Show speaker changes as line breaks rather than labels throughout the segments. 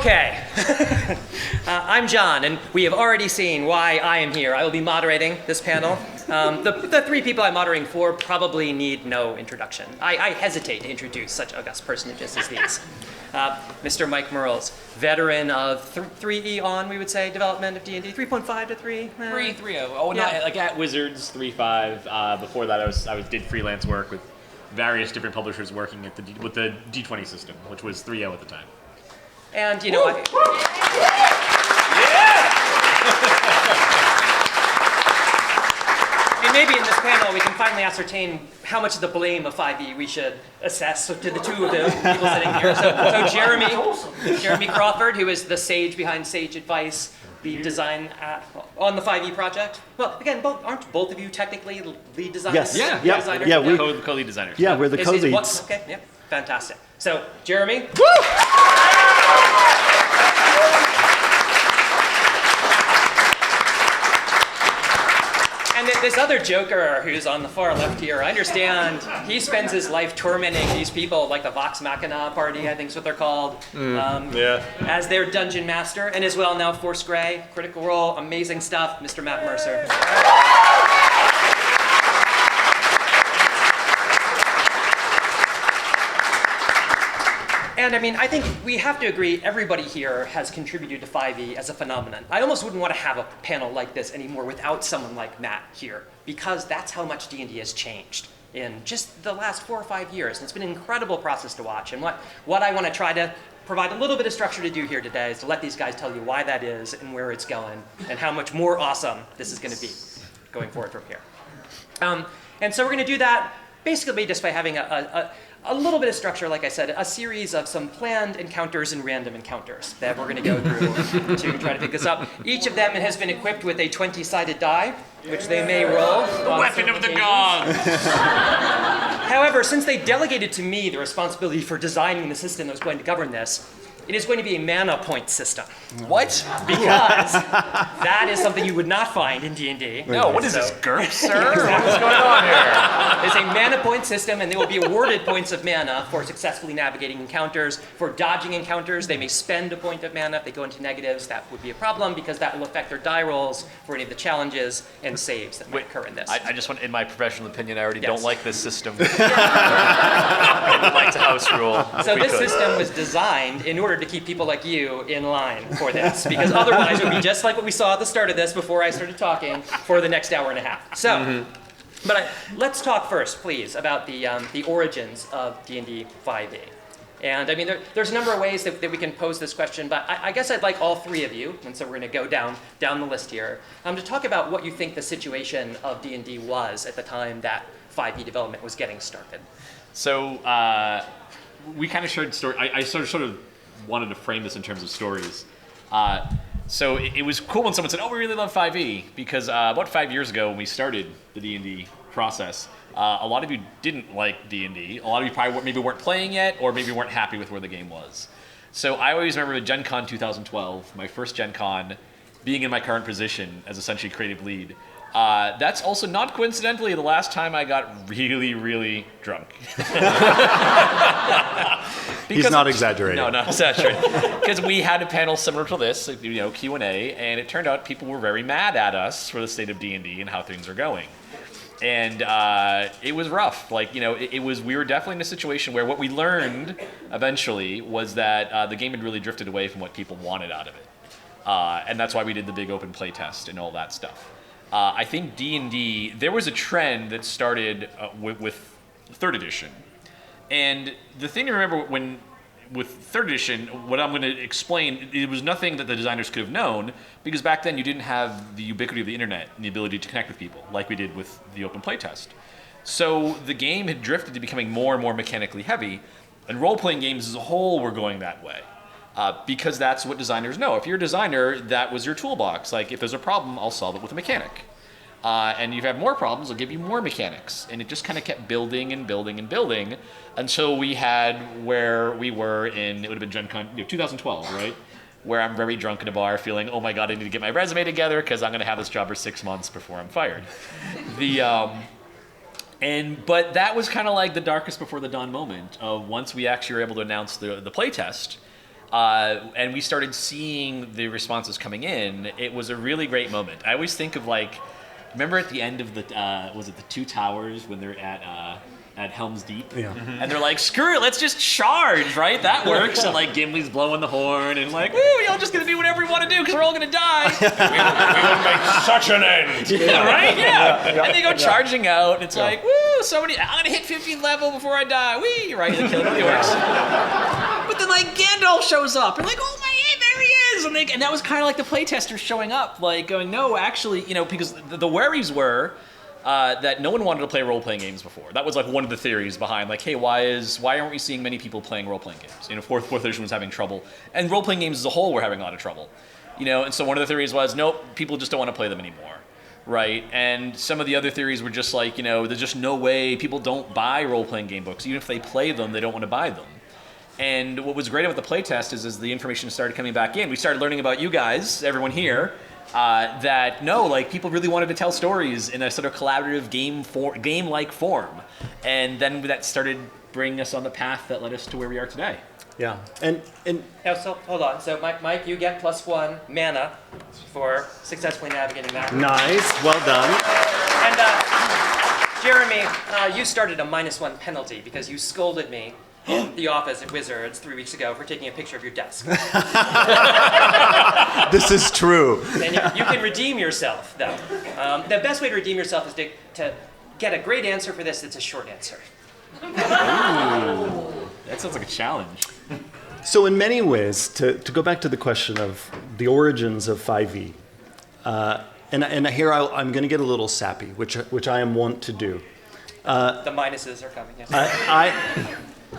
Okay, I'm John, and we have already seen why I am here. I will be moderating this panel. The three people I'm moderating for probably need no introduction. I hesitate to introduce such august personages as these. Mr. Mike Mearls, veteran of 3E on, we would say, development of D&D, 3.5 to 3?
3.0. Oh, yeah. Not like at Wizards 3.5. Before that, I did freelance work with various different publishers working at with the D20 system, which was 3.0 at the time.
And, you know, and maybe in this panel we can finally ascertain how much of the blame of 5e we should assess to the two of the people sitting here. So Jeremy Crawford, who is the sage behind Sage Advice, lead design on the 5e project. Well, again, aren't both of you technically lead designers?
Yes.
Designers?
Yeah. We're
co-lead designers.
Yeah, we're the co-leads.
Okay. Yeah. Fantastic. So, Jeremy.
Woo!
And this other joker who's on the far left here, I understand he spends his life tormenting these people like the Vox Machina party, I think is what they're called, as their dungeon master, and as well now Force Grey, Critical Role, amazing stuff, Mr. Matt Mercer. And I mean, I think we have to agree everybody here has contributed to 5e as a phenomenon. I almost wouldn't want to have a panel like this anymore without someone like Matt here, because that's how much D&D has changed in just the last 4 or 5 years. And it's been an incredible process to watch. And what I want to try to provide a little bit of structure to do here today is to let these guys tell you why that is and where it's going and how much more awesome this is going to be going forward from here. And so we're going to do that basically just by having a little bit of structure, like I said, a series of some planned encounters and random encounters that we're going to go through to try to pick this up. Each of them has been equipped with a 20-sided die, which they may roll.
The weapon of the gods!
However, since they delegated to me the responsibility for designing the system that was going to govern this, it is going to be a mana point system.
What?
Because that is something you would not find in D&D.
No, what is this, GURPS, sir? What is going on here?
It's a mana point system, and they will be awarded points of mana for successfully navigating encounters. For dodging encounters, they may spend a point of mana. If they go into negatives, that would be a problem, because that will affect their die rolls for any of the challenges and saves that might occur in this.
I just want, in my professional opinion, I already don't like this system. I would like to house rule.
So this system was designed in order to keep people like you in line for this, because otherwise it would be just like what we saw at the start of this before I started talking for the next hour and a half. So, let's talk first, please, about the origins of D&D 5e. And I mean, there's a number of ways that we can pose this question, but I guess I'd like all three of you, and so we're going to go down the list here, to talk about what you think the situation of D&D was at the time that 5e development was getting started.
So we kind of shared story. I sort of wanted to frame this in terms of stories. So it was cool when someone said, "Oh, we really love 5e," because about 5 years ago when we started the D&D process, a lot of you didn't like D&D. A lot of you probably maybe weren't playing yet, or maybe weren't happy with where the game was. So I always remember Gen Con 2012, my first Gen Con, being in my current position as essentially creative lead. That's also not coincidentally the last time I got really, really drunk.
He's not exaggerating.
No, not exaggerating. Because we had a panel similar to this, Q&A, and it turned out people were very mad at us for the state of D&D and how things are going. And it was rough. Like, we were definitely in a situation where what we learned eventually was that the game had really drifted away from what people wanted out of it. And that's why we did the big open play test and all that stuff. I think D&D, there was a trend that started with 3rd edition. And the thing to remember with 3rd edition, what I'm going to explain, it was nothing that the designers could have known, because back then you didn't have the ubiquity of the internet and the ability to connect with people like we did with the open play test. So the game had drifted to becoming more and more mechanically heavy, and role-playing games as a whole were going that way. Because that's what designers know. If you're a designer, that was your toolbox. Like, if there's a problem, I'll solve it with a mechanic. And you have more problems, I'll give you more mechanics. And it just kind of kept building and building and building until we had where we were in, it would have been Gen Con 2012, right? Where I'm very drunk in a bar feeling, oh my God, I need to get my resume together because I'm going to have this job for 6 months before I'm fired. But that was kind of like the darkest before the dawn moment of once we actually were able to announce the playtest. and we started seeing the responses coming in. It was a really great moment. I always think of remember at the end of the was it the Two Towers when they're at Helm's Deep?
Yeah.
And they're like, screw it, let's just charge, right? That works. And Gimli's blowing the horn and woo, y'all just gonna do whatever we want to do because we're all gonna die.
We'll make such an end.
Yeah, right? Yeah. And they go charging out, and it's woo, I'm gonna hit 15th level before I die. Whee, right? They kill it, it works. But then Gandalf shows up, and oh my, hey, there he is! And that was kind of the playtesters showing up, going, no, actually, because the worries were that no one wanted to play role-playing games before. That was one of the theories behind, hey, why aren't we seeing many people playing role-playing games? Fourth edition was having trouble, and role-playing games as a whole were having a lot of trouble. And so one of the theories was, nope, people just don't want to play them anymore. Right, and some of the other theories were just there's just no way people don't buy role-playing game books. Even if they play them, they don't want to buy them. And what was great about the playtest is as the information started coming back in, we started learning about you guys, everyone here, that no, people really wanted to tell stories in a sort of collaborative game-like form. And then that started bringing us on the path that led us to where we are today.
Yeah, and
So hold on. So Mike, you get +1 mana for successfully navigating that.
nice, well done.
And Jeremy, you started a -1 penalty because you scolded me in the office at Wizards 3 weeks ago for taking a picture of your desk.
This is true.
And you can redeem yourself, though. The best way to redeem yourself is to get a great answer for this that's a short answer.
Ooh, that sounds like a challenge.
So in many ways, to go back to the question of the origins of 5e, and here I'm going to get a little sappy, which I am wont to do.
The minuses are coming, yes.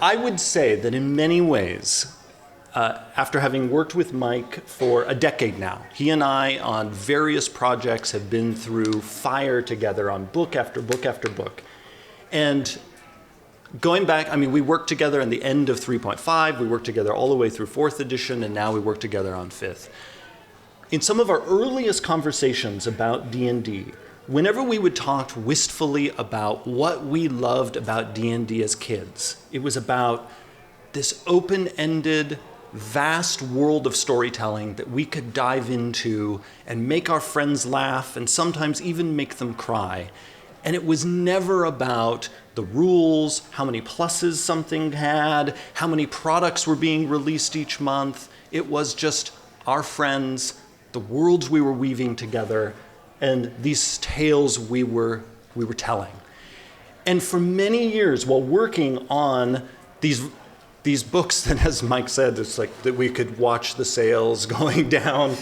I would say that in many ways, after having worked with Mike for a decade now, he and I on various projects have been through fire together on book after book after book. And going back, we worked together in the end of 3.5, we worked together all the way through 4th edition, and now we work together on 5th. In some of our earliest conversations about D&D, whenever we would talk wistfully about what we loved about D&D as kids, it was about this open-ended, vast world of storytelling that we could dive into and make our friends laugh and sometimes even make them cry. And it was never about the rules, how many pluses something had, how many products were being released each month. It was just our friends, the worlds we were weaving together, and these tales we were telling. And for many years, while working on these books that, as Mike said, it's that we could watch the sales going down,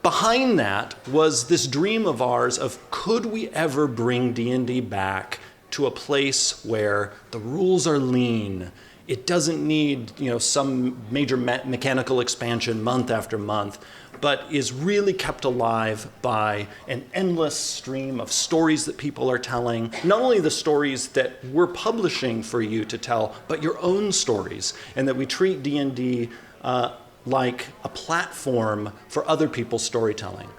behind that was this dream of ours of could we ever bring D&D back to a place where the rules are lean, it doesn't need some major mechanical expansion month after month, but is really kept alive by an endless stream of stories that people are telling, not only the stories that we're publishing for you to tell, but your own stories, and that we treat D&D like a platform for other people's storytelling.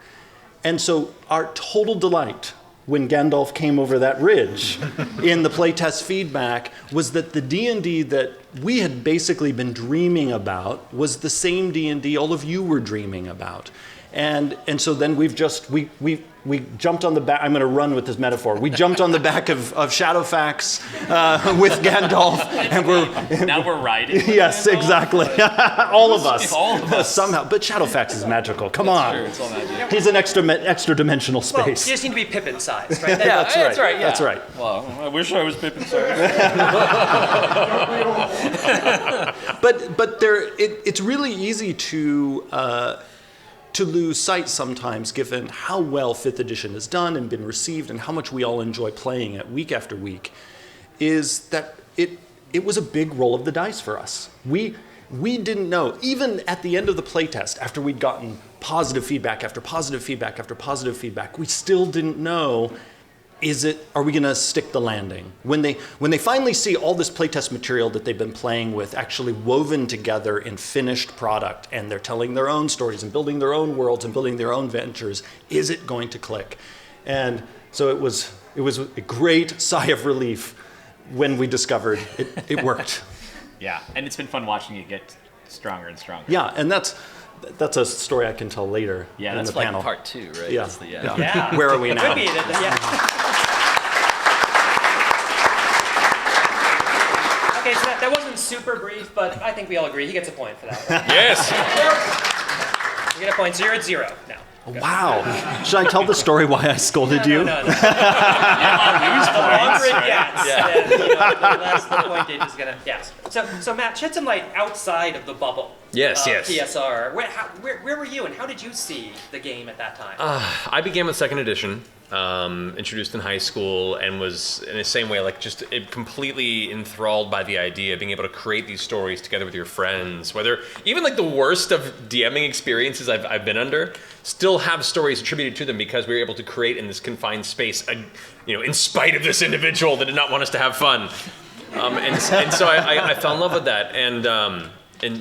And so our total delight when Gandalf came over that ridge in the playtest feedback was that the D&D that we had basically been dreaming about was the same D&D all of you were dreaming about. And so then we jumped on the back. I'm going to run with this metaphor. We jumped on the back of Shadowfax with Gandalf, and
now we're riding.
Yes, exactly. All of us.
All of us.
Somehow. But Shadowfax is magical. Come on.
True. It's all magic.
He's an extra dimensional
Well, you
space.
just need to be Pippin-sized, right?
Yeah,
That's right.
Yeah.
That's right.
Well, I wish I was Pippin size.
But it's really easy to lose sight sometimes, given how well 5th edition has done and been received and how much we all enjoy playing it week after week, is that it was a big roll of the dice for us. We didn't know, even at the end of the playtest, after we'd gotten positive feedback after positive feedback after positive feedback, we still didn't know, are we going to stick the landing? When they finally see all this playtest material that they've been playing with actually woven together in finished product, and they're telling their own stories and building their own worlds and building their own ventures, is it going to click? And so it was a great sigh of relief when we discovered it worked.
Yeah, and it's been fun watching it get stronger and stronger.
Yeah, and that's a story I can tell later
Yeah,
in
that's
the
like
panel.
part 2, right?
Yeah.
That's the,
Yeah.
Where are we
It
now?
could be that, yeah. Okay, so that wasn't super brief, but I think we all agree he gets a point for that. Right?
Yes.
You get a point, so you're at 0 now.
Wow. Should I tell the story why I scolded you?
No. The longer it gets, then the less the point gauge is gonna. Yes. So Matt, shed some light outside of the bubble.
Yes,
of
yes.
PSR. Where were you, and how did you see the game at that time?
I began with second edition, introduced in high school, and was in the same way, like just completely enthralled by the idea of being able to create these stories together with your friends. Whether even like the worst of DMing experiences I've been under, still have stories attributed to them because we were able to create in this confined space, in spite of this individual that did not want us to have fun. And so I fell in love with that. And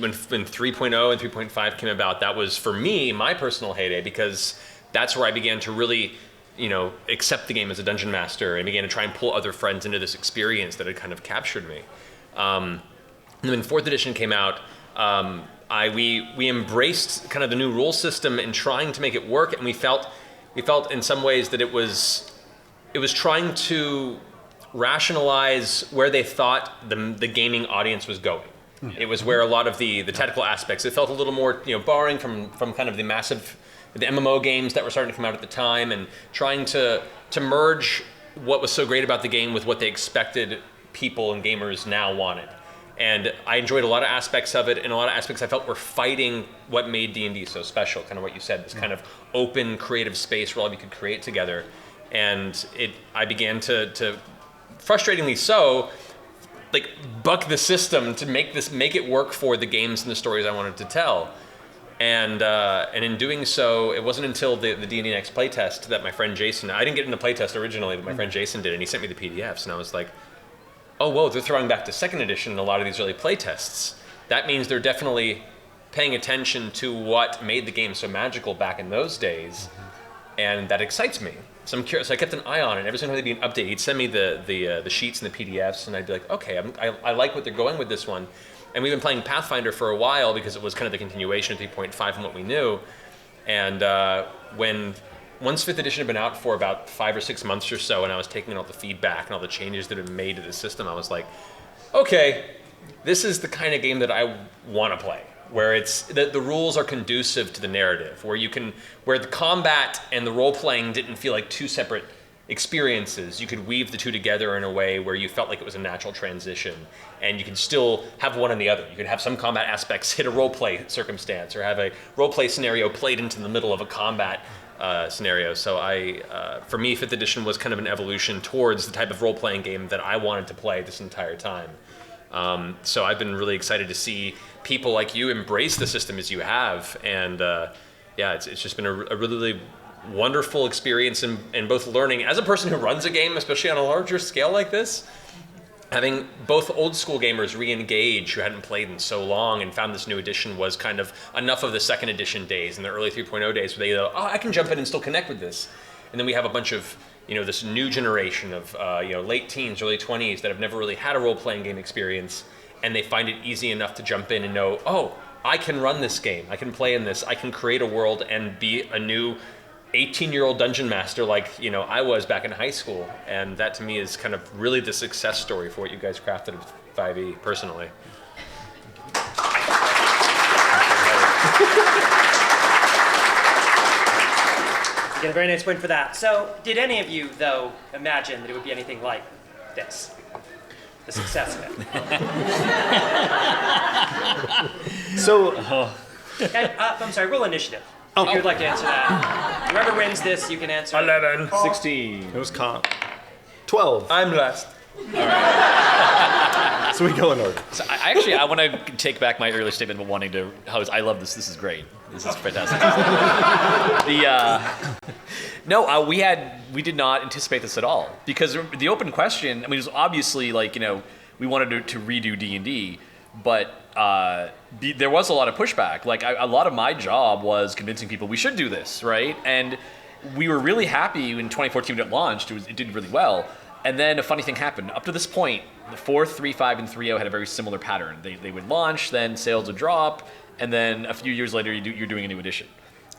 when 3.0 and 3.5 came about, that was for me my personal heyday, because that's where I began to really, accept the game as a dungeon master and began to try and pull other friends into this experience that had kind of captured me. And when 4th edition came out, we embraced kind of the new rule system and trying to make it work, and we felt in some ways that it was trying to rationalize where they thought the gaming audience was going. It was where a lot of the technical aspects, it felt a little more borrowing from kind of the MMO games that were starting to come out at the time, and trying to merge what was so great about the game with what they expected people and gamers now wanted. And I enjoyed a lot of aspects of it, and a lot of aspects I felt were fighting what made D&D so special, kind of what you said, this kind of open creative space where all of you could create together. And I began to frustratingly so, like, buck the system to make it work for the games and the stories I wanted to tell. And in doing so, it wasn't until the D&D Next playtest that my friend Jason, I didn't get into playtest originally, but my friend Jason did, and he sent me the PDFs, and I was like, oh, whoa, they're throwing back to 2nd edition in a lot of these early playtests. That means they're definitely paying attention to what made the game so magical back in those days, and that excites me. So I'm curious. So I kept an eye on it. Every single time there'd be an update, he'd send me the sheets and the PDFs, and I'd be like, okay, I like what they're going with this one. And we've been playing Pathfinder for a while because it was kind of the continuation of 3.5 from what we knew. And once 5th edition had been out for about 5 or 6 months or so, and I was taking in all the feedback and all the changes that had been made to the system, I was like, okay, this is the kind of game that I want to play, where the rules are conducive to the narrative, where the combat and the role-playing didn't feel like two separate experiences. You could weave the two together in a way where you felt like it was a natural transition, and you could still have one and the other. You could have some combat aspects hit a role-play circumstance, or have a role-play scenario played into the middle of a combat scenario. So for me, 5th edition was kind of an evolution towards the type of role-playing game that I wanted to play this entire time. So I've been really excited to see people like you embrace the system as you have, and it's just been a really wonderful experience in both learning as a person who runs a game, especially on a larger scale like this, having both old school gamers re-engage who hadn't played in so long and found this new edition was kind of enough of the 2nd edition days and the early 3.0 days where they go, oh, I can jump in and still connect with this. And then we have a bunch of this new generation of late teens, early 20s that have never really had a role-playing game experience, and they find it easy enough to jump in and know, oh, I can run this game, I can play in this, I can create a world and be a new 18-year-old dungeon master like I was back in high school. And that to me is kind of really the success story for what you guys crafted with 5e personally.
You get a very nice point for that. So did any of you, though, imagine that it would be anything like this? The success of it.
So,
And, I'm sorry, roll initiative. If you'd like to answer that. Whoever wins this, you can answer.
11.
16.
it was 12.
I'm last.
So we go in order.
So I want to take back my earlier statement of wanting to host. I love this. This is great. This is fantastic. We did not anticipate this at all, because the open question, I mean, it was obviously like, we wanted to redo D&D, but there was a lot of pushback. Like a lot of my job was convincing people we should do this, right? And we were really happy when 2014 when it launched. It did really well. And then a funny thing happened. Up to this point, the 4, 3, 5, and 3.0 had a very similar pattern. They would launch, then sales would drop, and then a few years later, you're doing a new edition.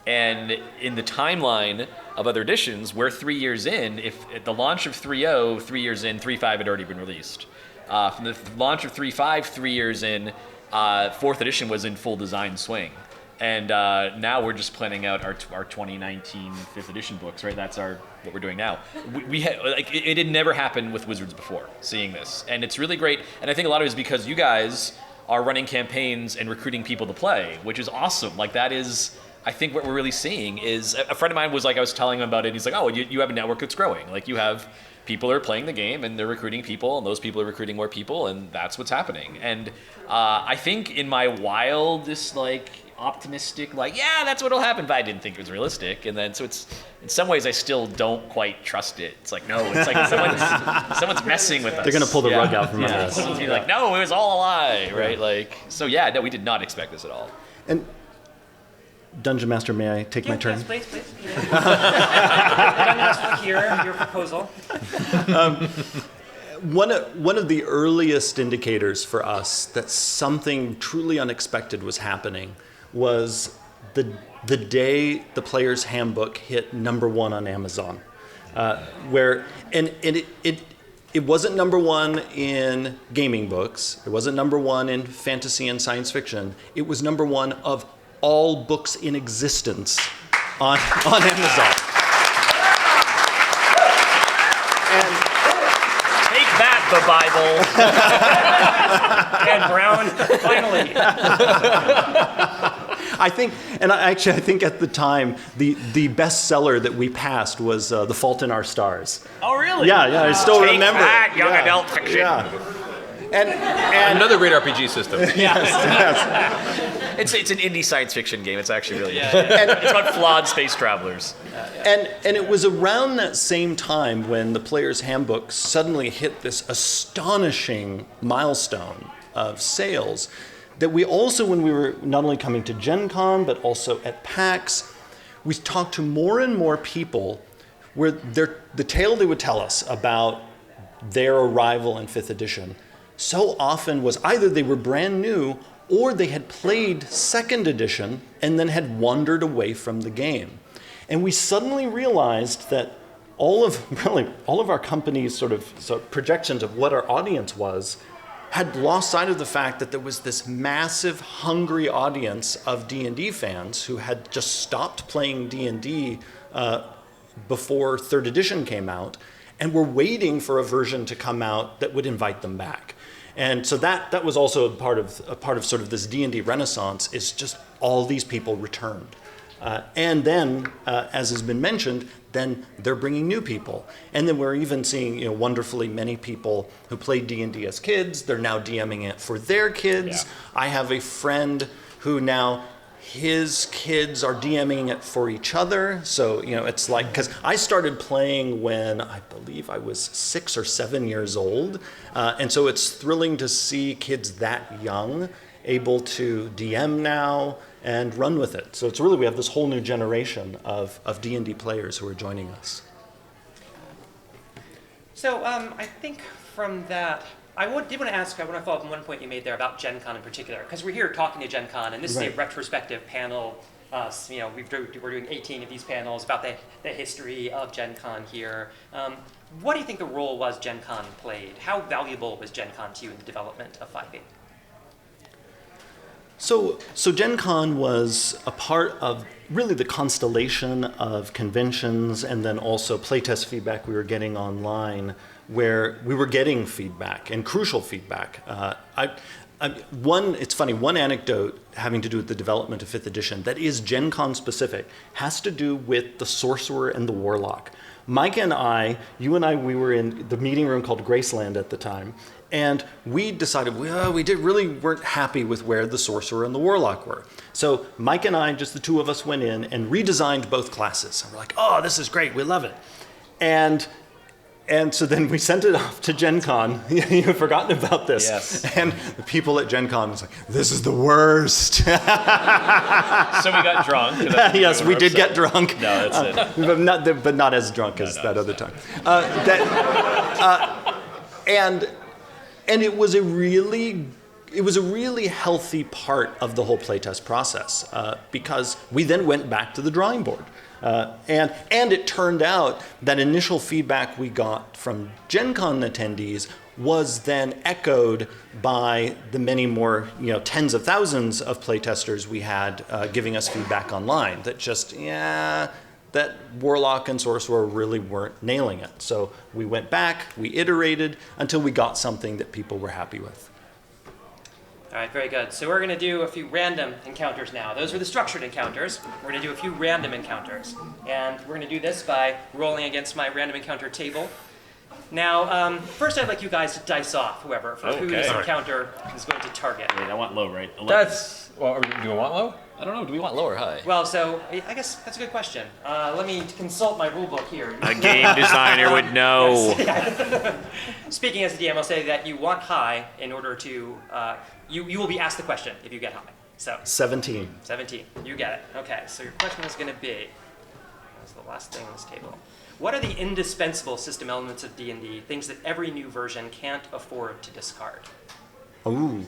And in the timeline of other editions, we're 3 years in. If at the launch of 3.0, 3 years in, 3.5 had already been released. From the launch of 3.5, 3 years in, 4th edition was in full design swing. And now we're just planning out our 2019 5th edition books, right? That's what we're doing now. We had, like, it had never happened with Wizards before, seeing this. And it's really great. And I think a lot of it is because you guys are running campaigns and recruiting people to play, which is awesome. Like, that is, I think what we're really seeing is, a friend of mine was like, I was telling him about it, and he's like, oh, you have a network that's growing. Like, you have people are playing the game, and they're recruiting people, and those people are recruiting more people, and that's what's happening. And I think in my wildest, like, optimistic, like, yeah, that's what'll happen, but I didn't think it was realistic. And then, so it's, in some ways, I still don't quite trust it. It's like, no, it's like someone's messing with us.
They're going to pull the rug out from under us.
Someone's be like, no, it was all a lie, right? Like, so yeah, no, we did not expect this at all.
And Dungeon Master, may I take my turn?
Yes, please. Dungeon Master, here, your proposal.
One of the earliest indicators for us that something truly unexpected was happening was the day the Player's Handbook hit #1 on Amazon, it wasn't #1 in gaming books, it wasn't #1 in fantasy and science fiction, it was #1 of all books in existence on Amazon.
The Bible.
And Brown, finally.
I think at the time, the bestseller that we passed was The Fault in Our Stars.
Oh, really?
Yeah, I still
Take
remember.
that, young
Yeah,
adult fiction.
Yeah. And
Another great RPG system.
yes.
It's an indie science fiction game. It's actually really it's about flawed space travelers.
And it was around that same time when the Player's Handbook suddenly hit this astonishing milestone of sales that we also, when we were not only coming to Gen Con, but also at PAX, we talked to more and more people where the tale they would tell us about their arrival in 5th edition so often was either they were brand new or they had played 2nd edition and then had wandered away from the game. And we suddenly realized that all of our company's sort of projections of what our audience was had lost sight of the fact that there was this massive, hungry audience of D&D fans who had just stopped playing D&D before 3rd edition came out and were waiting for a version to come out that would invite them back. And so that was also a part of sort of this D&D renaissance, is just all these people returned. And then, as has been mentioned, then they're bringing new people. And then we're even seeing, wonderfully many people who played D&D as kids, they're now DMing it for their kids. Yeah. I have a friend who now, his kids are DMing it for each other. So, it's like, because I started playing when I believe I was 6 or 7 years old. And so it's thrilling to see kids that young able to DM now and run with it. So it's really, we have this whole new generation of D&D players who are joining us.
So I think from that, did want to ask, I want to follow up on one point you made there about Gen Con in particular, because we're here talking to Gen Con, and this is a retrospective panel. We're doing 18 of these panels about the history of Gen Con here. What do you think the role was Gen Con played? How valuable was Gen Con to you in the development of 5e?
So Gen Con was a part of really the constellation of conventions and then also playtest feedback we were getting online, where we were getting feedback and crucial feedback. It's funny, one anecdote having to do with the development of 5th edition that is Gen Con specific has to do with the Sorcerer and the Warlock. Mike and I, we were in the meeting room called Graceland at the time, and we decided we really weren't happy with where the Sorcerer and the Warlock were. So Mike and I, just the two of us, went in and redesigned both classes. And we're like, oh, this is great, we love it. And And so then we sent it off to Gen Con. You've forgotten about this.
Yes.
And the people at Gen Con was like, this is the worst.
So we got drunk. 'cause that's what
Yes, we
were
did get
upset.
drunk.
No, that's it.
but not as drunk as that other time. And it was a really healthy part of the whole playtest process because we then went back to the drawing board. And it turned out that initial feedback we got from Gen Con attendees was then echoed by the many more, tens of thousands of playtesters we had giving us feedback online that that Warlock and Sorcerer really weren't nailing it. So we went back, we iterated until we got something that people were happy with.
All right, very good. So we're going to do a few random encounters now. Those are the structured encounters. We're going to do a few random encounters. And we're going to do this by rolling against my random encounter table. Now, first I'd like you guys to dice off, whoever, for who this encounter is going to target.
Wait, I want low, right? 11.
Well, do you want low?
I don't know. Do we want low or high?
Well, so I guess that's a good question. Let me consult my rule book here.
A game designer would know.
Speaking as a DM, I'll say that you want high in order to, you will be asked the question if you get high. So
17.
17, you get it. Okay, so your question is going to be, that's the last thing on this table. What are the indispensable system elements of D&D, things that every new version can't afford to discard?
Ooh.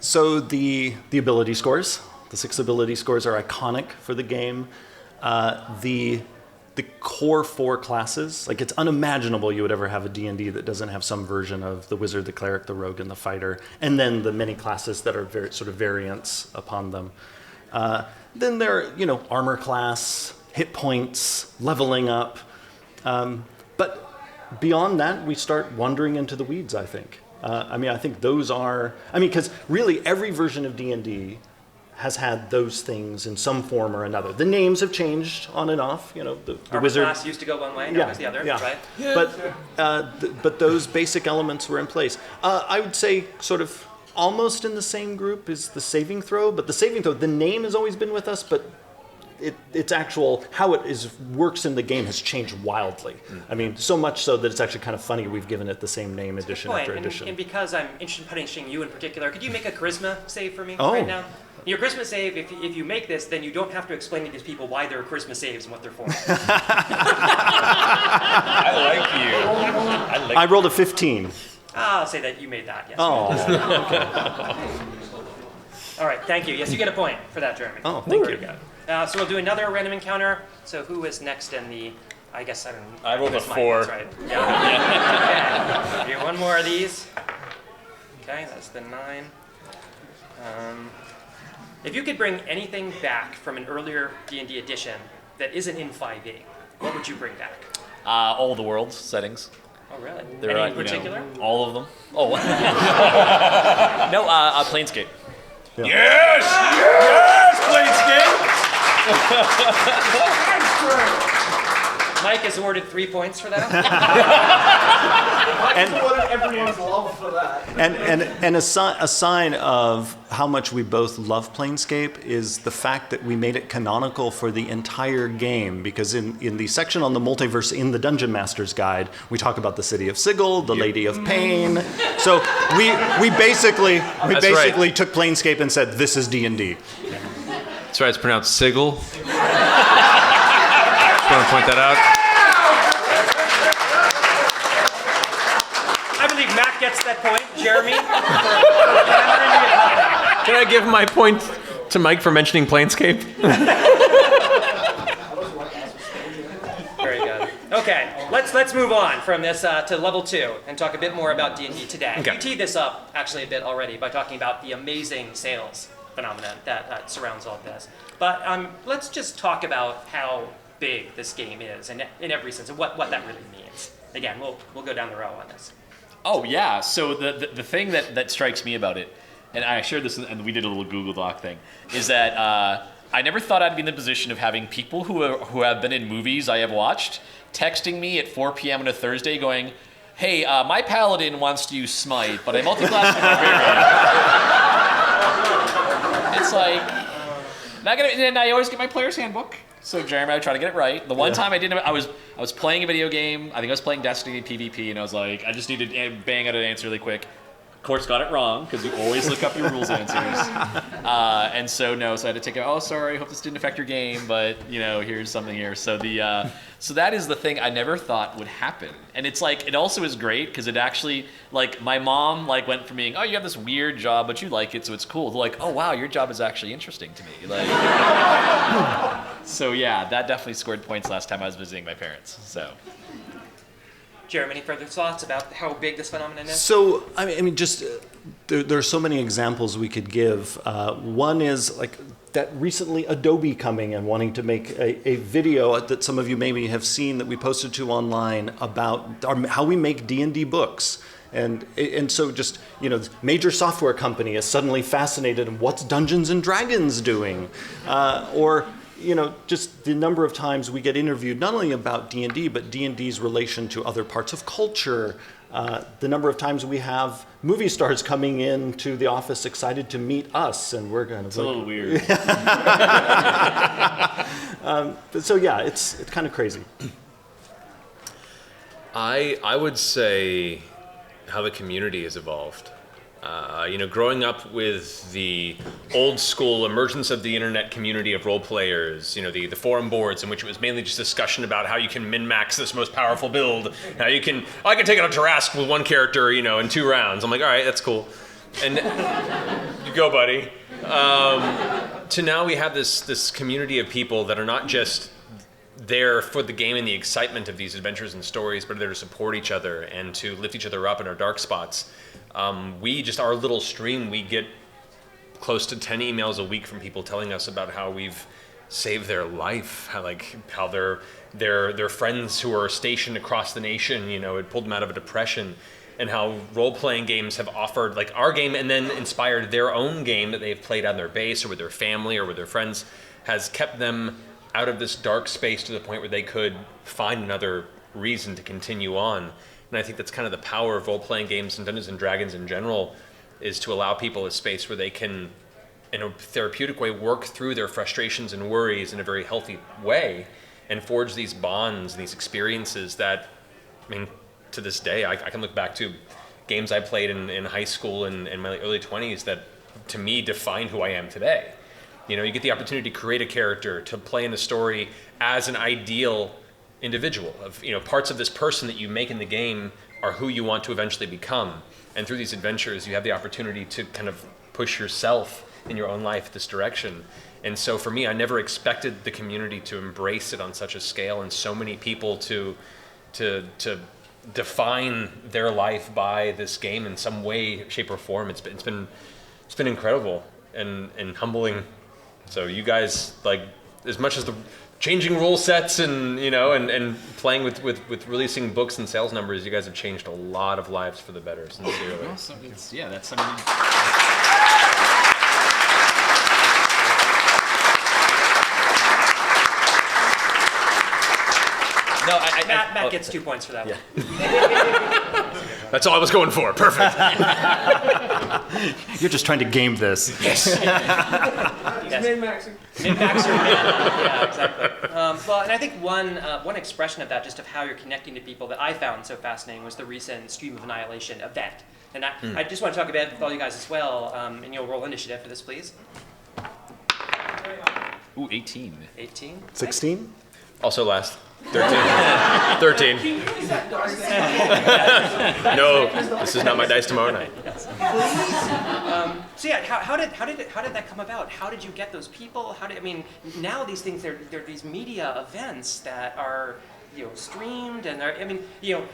So the ability scores. The 6 ability scores are iconic for the game. The core 4 classes, like it's unimaginable you would ever have a D&D that doesn't have some version of the wizard, the cleric, the rogue, and the fighter, and then the many classes that are very sort of variants upon them. Then there are, armor class, hit points, leveling up. But beyond that, we start wandering into the weeds, I think. I think those are, because really every version of D&D has had those things in some form or another. The names have changed on and off. The
Armor
wizard
class used to go one way, now goes the other, right?
But those basic elements were in place. I would say sort of almost in the same group is the saving throw. But the saving throw, the name has always been with us, but its actual how it works in the game has changed wildly. So much so that it's actually kind of funny we've given it the same name edition after edition.
And because I'm interested in punishing you in particular, could you make a charisma save for me
Oh.
right now? Your charisma save, if you make this, then you don't have to explain to these people why they're charisma saves and what they're for.
I like you.
I rolled a 15.
I'll say that you made that, yes.
Oh,
All right, thank you. Yes, you get a point for that, Jeremy.
Oh, thank you.
Very good. So we'll do another random encounter. So who is next in the, I guess I don't know.
I rolled a
Mike,
4.
That's right. Yeah. Okay. Do one more of these. Okay, that's the 9. If you could bring anything back from an earlier D&D edition that isn't in 5e, what would you bring back?
All the world's settings.
Oh, really?
They're,
Any in particular?
all of them. Oh. No, Planescape.
Yes! Yes, Planescape!
Mike is awarded 3 points for that.
Everyone's love for that.
And a sign of how much we both love Planescape is the fact that we made it canonical for the entire game, because in the section on the multiverse in the Dungeon Master's Guide, we talk about the City of Sigil, the Lady of Pain. So we basically took Planescape and said, this is D&D.
That's right, it's pronounced Sigil. Just want to point that out.
I believe Matt gets that point. Jeremy?
Can I give my point to Mike for mentioning Planescape?
Very good. Okay, let's move on from this to level 2 and talk a bit more about D&D today.
Okay.
You teed this up actually a bit already by talking about the amazing sales phenomenon that surrounds all this. But let's just talk about how big this game is in every sense and what that really means. Again, we'll go down the row on this.
Oh yeah. So the thing that strikes me about it, and I shared this, and we did a little Google Doc thing, is that I never thought I'd be in the position of having people who have been in movies I have watched texting me at 4 p.m. on a Thursday going, "Hey, my paladin wants to use Smite, but I multi-class with barbarian." It's like, not gonna. And I always get my player's handbook. So Jeremy, I tried to get it right. The one time I didn't, I was playing a video game. I think I was playing Destiny PvP, and I was like, I just need to bang out an answer really quick. Of course, got it wrong because you always look up your rules answers. And so no, so I had to take it. Oh, sorry, hope this didn't affect your game, but here's something here. So so that is the thing I never thought would happen, and it's like it also is great because it actually like my mom went from being, oh, you have this weird job but you like it, so it's cool, to like, oh wow, your job is actually interesting to me. Like, so yeah, that definitely scored points last time I was visiting my parents. So.
Jeremy, any further thoughts about how big this phenomenon is?
So, I mean, just there are so many examples we could give. One is like that recently Adobe coming and wanting to make a video that some of you maybe have seen that we posted to online about how we make D&D books. And so just, major software company is suddenly fascinated in what's Dungeons and Dragons doing. Or just the number of times we get interviewed not only about D&D, but D&D's relation to other parts of culture. The number of times we have movie stars coming in to the office excited to meet us, and we're kind of
It's a little weird.
So yeah, it's kind of crazy.
I would say how the community has evolved. Growing up with the old school emergence of the internet community of role players, the forum boards in which it was mainly just discussion about how you can min-max this most powerful build, how I can take out Tarask with one character, in 2 rounds. I'm like, all right, that's cool. And you go, buddy. To now we have this community of people that are not just there for the game and the excitement of these adventures and stories, but are there to support each other and to lift each other up in our dark spots. Our little stream, we get close to 10 emails a week from people telling us about how we've saved their life, how their friends who are stationed across the nation, it pulled them out of a depression, and how role-playing games have offered our game and then inspired their own game that they've played on their base or with their family or with their friends, has kept them out of this dark space to the point where they could find another reason to continue on. And I think that's kind of the power of role-playing games and Dungeons & Dragons in general, is to allow people a space where they can, in a therapeutic way, work through their frustrations and worries in a very healthy way and forge these bonds and these experiences that, to this day, I can look back to games I played in high school and in my early 20s that, to me, defined who I am today. You get the opportunity to create a character, to play in a story as an ideal individual of parts of this person that you make in the game are who you want to eventually become, and through these adventures you have the opportunity to kind of push yourself in your own life this direction. And so for me, I never expected the community to embrace it on such a scale and so many people to define their life by this game in some way, shape, or form. It's been incredible and humbling. So you guys, as much as the changing rule sets and and playing with releasing books and sales numbers, you guys have changed a lot of lives for the better, sincerely.
So that's something. No,
Matt gets 2 points for that one.
That's all I was going for. Perfect.
You're just trying to game this.
Yes.
Yes.
Min-maxing.
Min-maxer, yeah, exactly. Well, and I think one expression of that, just of how you're connecting to people, that I found so fascinating was the recent Stream of Annihilation event. And I just want to talk about it with all you guys as well. And you'll roll initiative for this, please.
Ooh, 18.
18.
16?
Also last. 13. No, this is not my dice tomorrow night.
So yeah, how did that come about? How did you get those people? Now these things, they're these media events that are streamed, and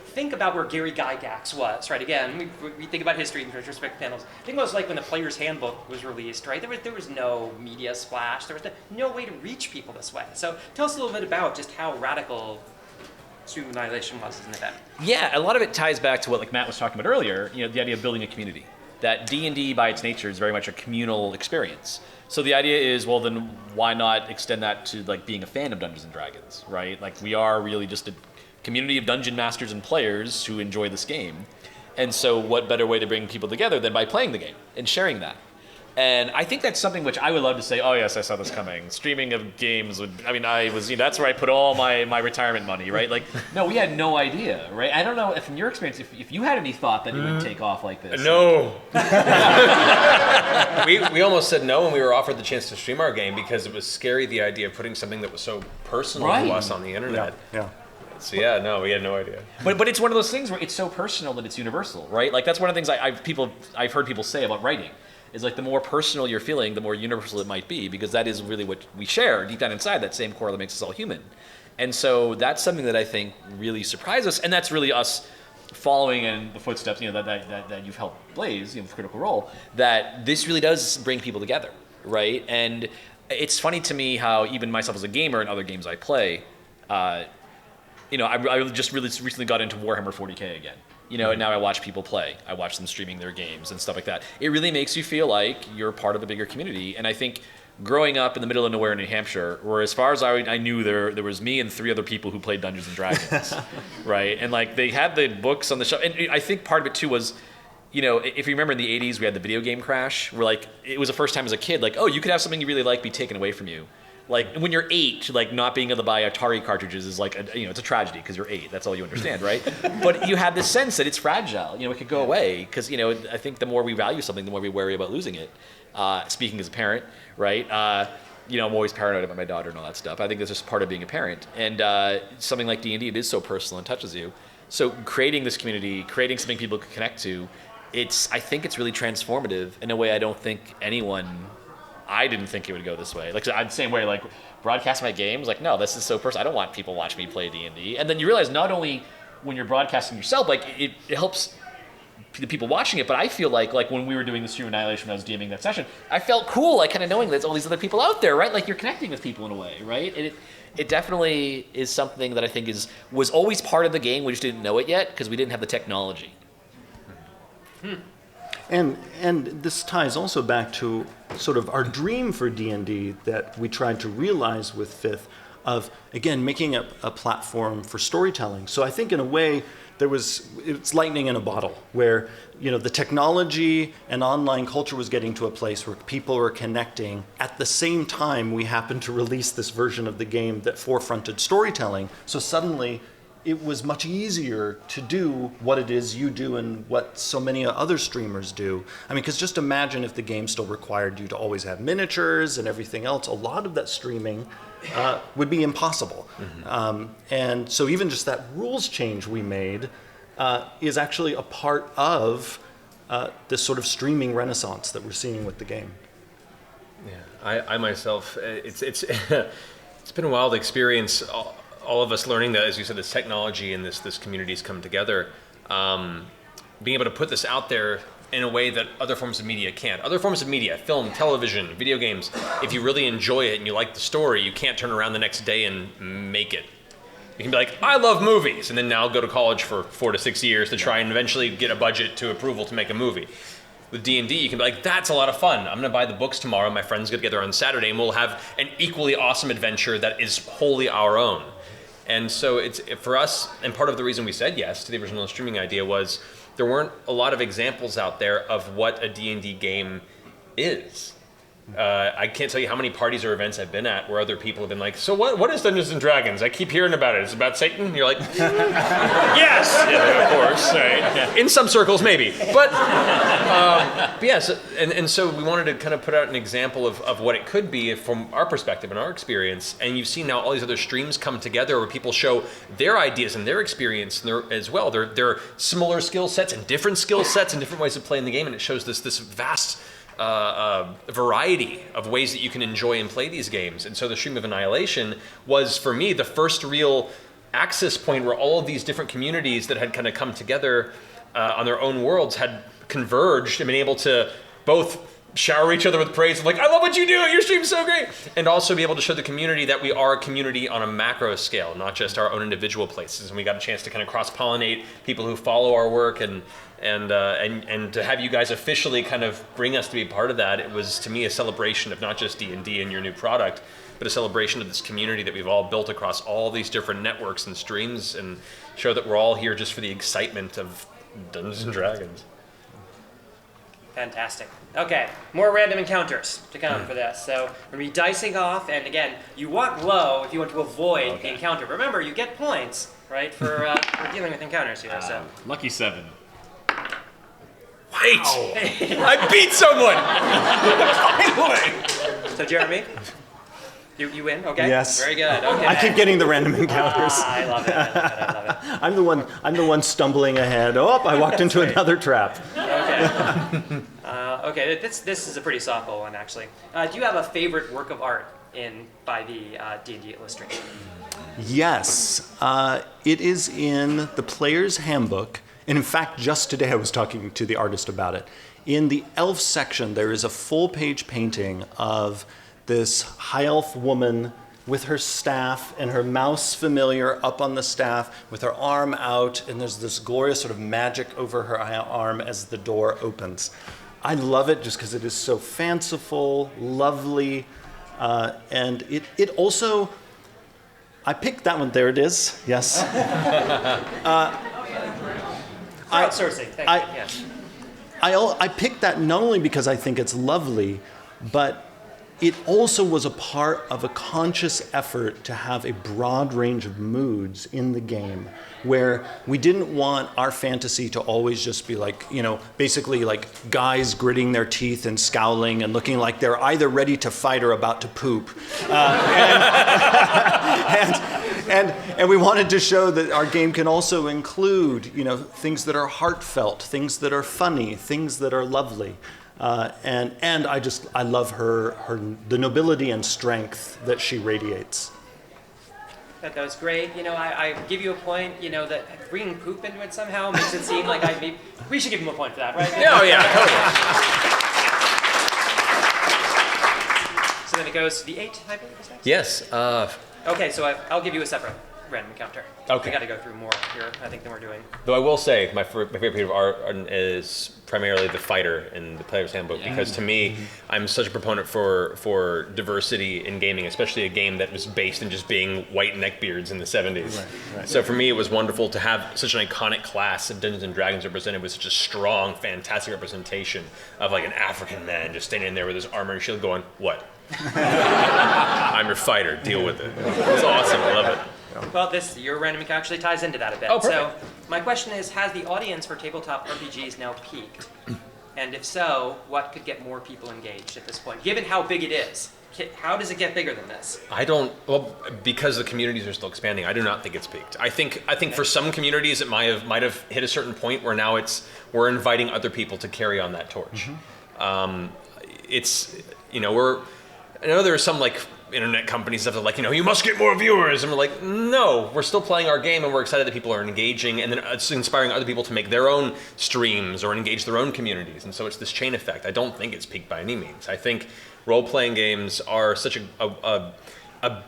think about where Gary Gygax was, right? Again, we think about history and retrospective panels. Think about it was like when the Player's Handbook was released, right? There was no media splash. There was no way to reach people this way. So tell us a little bit about just how radical Stream of Annihilation was as an event.
Yeah, a lot of it ties back to what Matt was talking about earlier. The idea of building a community. That D&D by its nature is very much a communal experience. So the idea is, well, then why not extend that to being a fan of Dungeons and Dragons, right? We are really just a community of dungeon masters and players who enjoy this game. And so what better way to bring people together than by playing the game and sharing that? And I think that's something which I would love to say, oh yes, I saw this coming. Streaming of games that's where I put all my retirement money, right? Like, no, we had no idea, right? I don't know if in your experience, if you had any thought that it would take off like this.
No. we almost said no when we were offered the chance to stream our game because it was scary, the idea of putting something that was so personal to us on the internet.
Yeah.
So yeah, no, we had no idea.
But it's one of those things where it's so personal that it's universal, right? Like that's one of the things I've heard people say about writing. Is like the more personal you're feeling, the more universal it might be, because that is really what we share deep down inside, that same core that makes us all human. And so that's something that I think really surprised us, and that's really us following in the footsteps, that you've helped blaze, for Critical Role, that this really does bring people together, right? And it's funny to me how even myself as a gamer and other games I play, I just really recently got into Warhammer 40K again. And now I watch people play. I watch them streaming their games and stuff like that. It really makes you feel like you're part of a bigger community. And I think growing up in the middle of nowhere in New Hampshire, where as far as I knew, there was me and 3 other people who played Dungeons and Dragons, right? And like they had the books on the shelf. And I think part of it too was, if you remember in the 80s, we had the video game crash, where like it was the first time as a kid, like, oh, you could have something you really like be taken away from you. Like when you're 8, like not being able to buy Atari cartridges is like, it's a tragedy because you're 8. That's all you understand, right? But you have this sense that it's fragile. It could go away because I think the more we value something, the more we worry about losing it. Speaking as a parent, right? I'm always paranoid about my daughter and all that stuff. I think that's just part of being a parent. And something like D&D, it is so personal and touches you. So creating this community, creating something people can connect to, I think it's really transformative in a way I don't think I didn't think it would go this way. Like I'm the same way, like broadcasting my games, like no, this is so personal. I don't want people watching me play D&D. And then you realize not only when you're broadcasting yourself, like it helps the people watching it, but I feel like when we were doing the Stream Annihilation when I was DMing that session, I felt cool, like kind of knowing there's all these other people out there, right? Like you're connecting with people in a way, right? And it definitely is something that I think was always part of the game. We just didn't know it yet because we didn't have the technology.
And this ties also back to sort of our dream for D&D that we tried to realize with Fifth of, again, making a platform for storytelling. So I think in a way it's lightning in a bottle where, the technology and online culture was getting to a place where people were connecting. At the same time, we happened to release this version of the game that forefronted storytelling. So suddenly it was much easier to do what it is you do and what so many other streamers do. I mean, because just imagine if the game still required you to always have miniatures and everything else. A lot of that streaming would be impossible. Mm-hmm. And so even just that rules change we made is actually a part of this sort of streaming renaissance that we're seeing with the game.
Yeah, I myself, it's been a wild experience. All of us learning that, as you said, this technology and this community's come together, being able to put this out there in a way that other forms of media can't. Other forms of media, film, television, video games, if you really enjoy it and you like the story, you can't turn around the next day and make it. You can be like, I love movies, and then now go to college for 4 to 6 years to try and eventually get a budget to approval to make a movie. With D&D, you can be like, that's a lot of fun. I'm going to buy the books tomorrow. My friends get together on Saturday, and we'll have an equally awesome adventure that is wholly our own. And so it's for us, and part of the reason we said yes to the original streaming idea was there weren't a lot of examples out there of what a D&D game is. I can't tell you how many parties or events I've been at where other people have been like, so what is Dungeons and Dragons? I keep hearing about it. It's about Satan? And you're like, yes! Yeah, of course, right? Yeah. In some circles, maybe. But yes, and so we wanted to kind of put out an example of what it could be from our perspective and our experience. And you've seen now all these other streams come together where people show their ideas and their experience as well. They're similar skill sets and different skill sets and different ways of playing the game. And it shows this vast variety of ways that you can enjoy and play these games. And so the Stream of Annihilation was, for me, the first real access point where all of these different communities that had kind of come together on their own worlds had converged and been able to both shower each other with praise of like, I love what you do, your stream's so great, and also be able to show the community that we are a community on a macro scale, not just our own individual places. And we got a chance to kind of cross-pollinate people who follow our work and to have you guys officially kind of bring us to be part of that. It was, to me, a celebration of not just D&D and your new product, but a celebration of this community that we've all built across all these different networks and streams, and show that we're all here just for the excitement of Dungeons and Dragons.
Fantastic. Okay, more random encounters to come for this. So we're going to be dicing off, and again, you want low if you want to avoid the encounter. Remember, you get points, right, for dealing with encounters here. So
Lucky 7.
Wait! I beat someone! Finally!
So Jeremy, you win. Okay.
Yes.
Very good. Okay.
I keep getting the random encounters.
I love it. I love it.
I'm the one stumbling ahead. Oh, I walked into another trap.
Okay. Okay. This is a pretty softball one, actually. Do you have a favorite work of art by the D&D illustration?
Yes, it is in the player's handbook. And in fact, just today I was talking to the artist about it. In the elf section, there is a full-page painting of this high elf woman with her staff and her mouse familiar up on the staff with her arm out, and there's this glorious sort of magic over her arm as the door opens. I love it just because it is so fanciful, lovely, and it also, I picked that one, there it is, yes.
Crowdsourcing. Thank you. Yes.
I picked that not only because I think it's lovely, but it also was a part of a conscious effort to have a broad range of moods in the game, where we didn't want our fantasy to always just be like, basically like guys gritting their teeth and scowling and looking like they're either ready to fight or about to poop. And we wanted to show that our game can also include, things that are heartfelt, things that are funny, things that are lovely. And I love the nobility and strength that she radiates.
That was great. I give you a point. That bringing poop into it somehow makes it seem like we should give him a point for that, right?
Oh yeah, totally.
So then it goes to the 8, I believe.
Yes.
Okay, so I'll give you a separate random encounter.
Okay.
We got to go through more here, I think, than we're doing.
Though I will say, my favorite piece of art is primarily the fighter in the player's handbook, because to me, I'm such a proponent for diversity in gaming, especially a game that was based in just being white neckbeards in the 70s. Right. So for me, it was wonderful to have such an iconic class of Dungeons and Dragons represented with such a strong, fantastic representation of like an African man just standing there with his armor and shield going, what? I'm your fighter, deal with it. It's awesome, I love it.
Well, your random encounter actually ties into that a bit.
Oh, perfect.
So my question is, has the audience for tabletop RPGs now peaked? And if so, what could get more people engaged at this point? Given how big it is, how does it get bigger than this?
Because the communities are still expanding, I do not think it's peaked. I think for some communities it might have hit a certain point where now we're inviting other people to carry on that torch. I know there are some like internet companies that are like, you must get more viewers, and we're like, no, we're still playing our game, and we're excited that people are engaging, and then it's inspiring other people to make their own streams or engage their own communities, and so it's this chain effect. I don't think it's peaked by any means. I think role-playing games are such a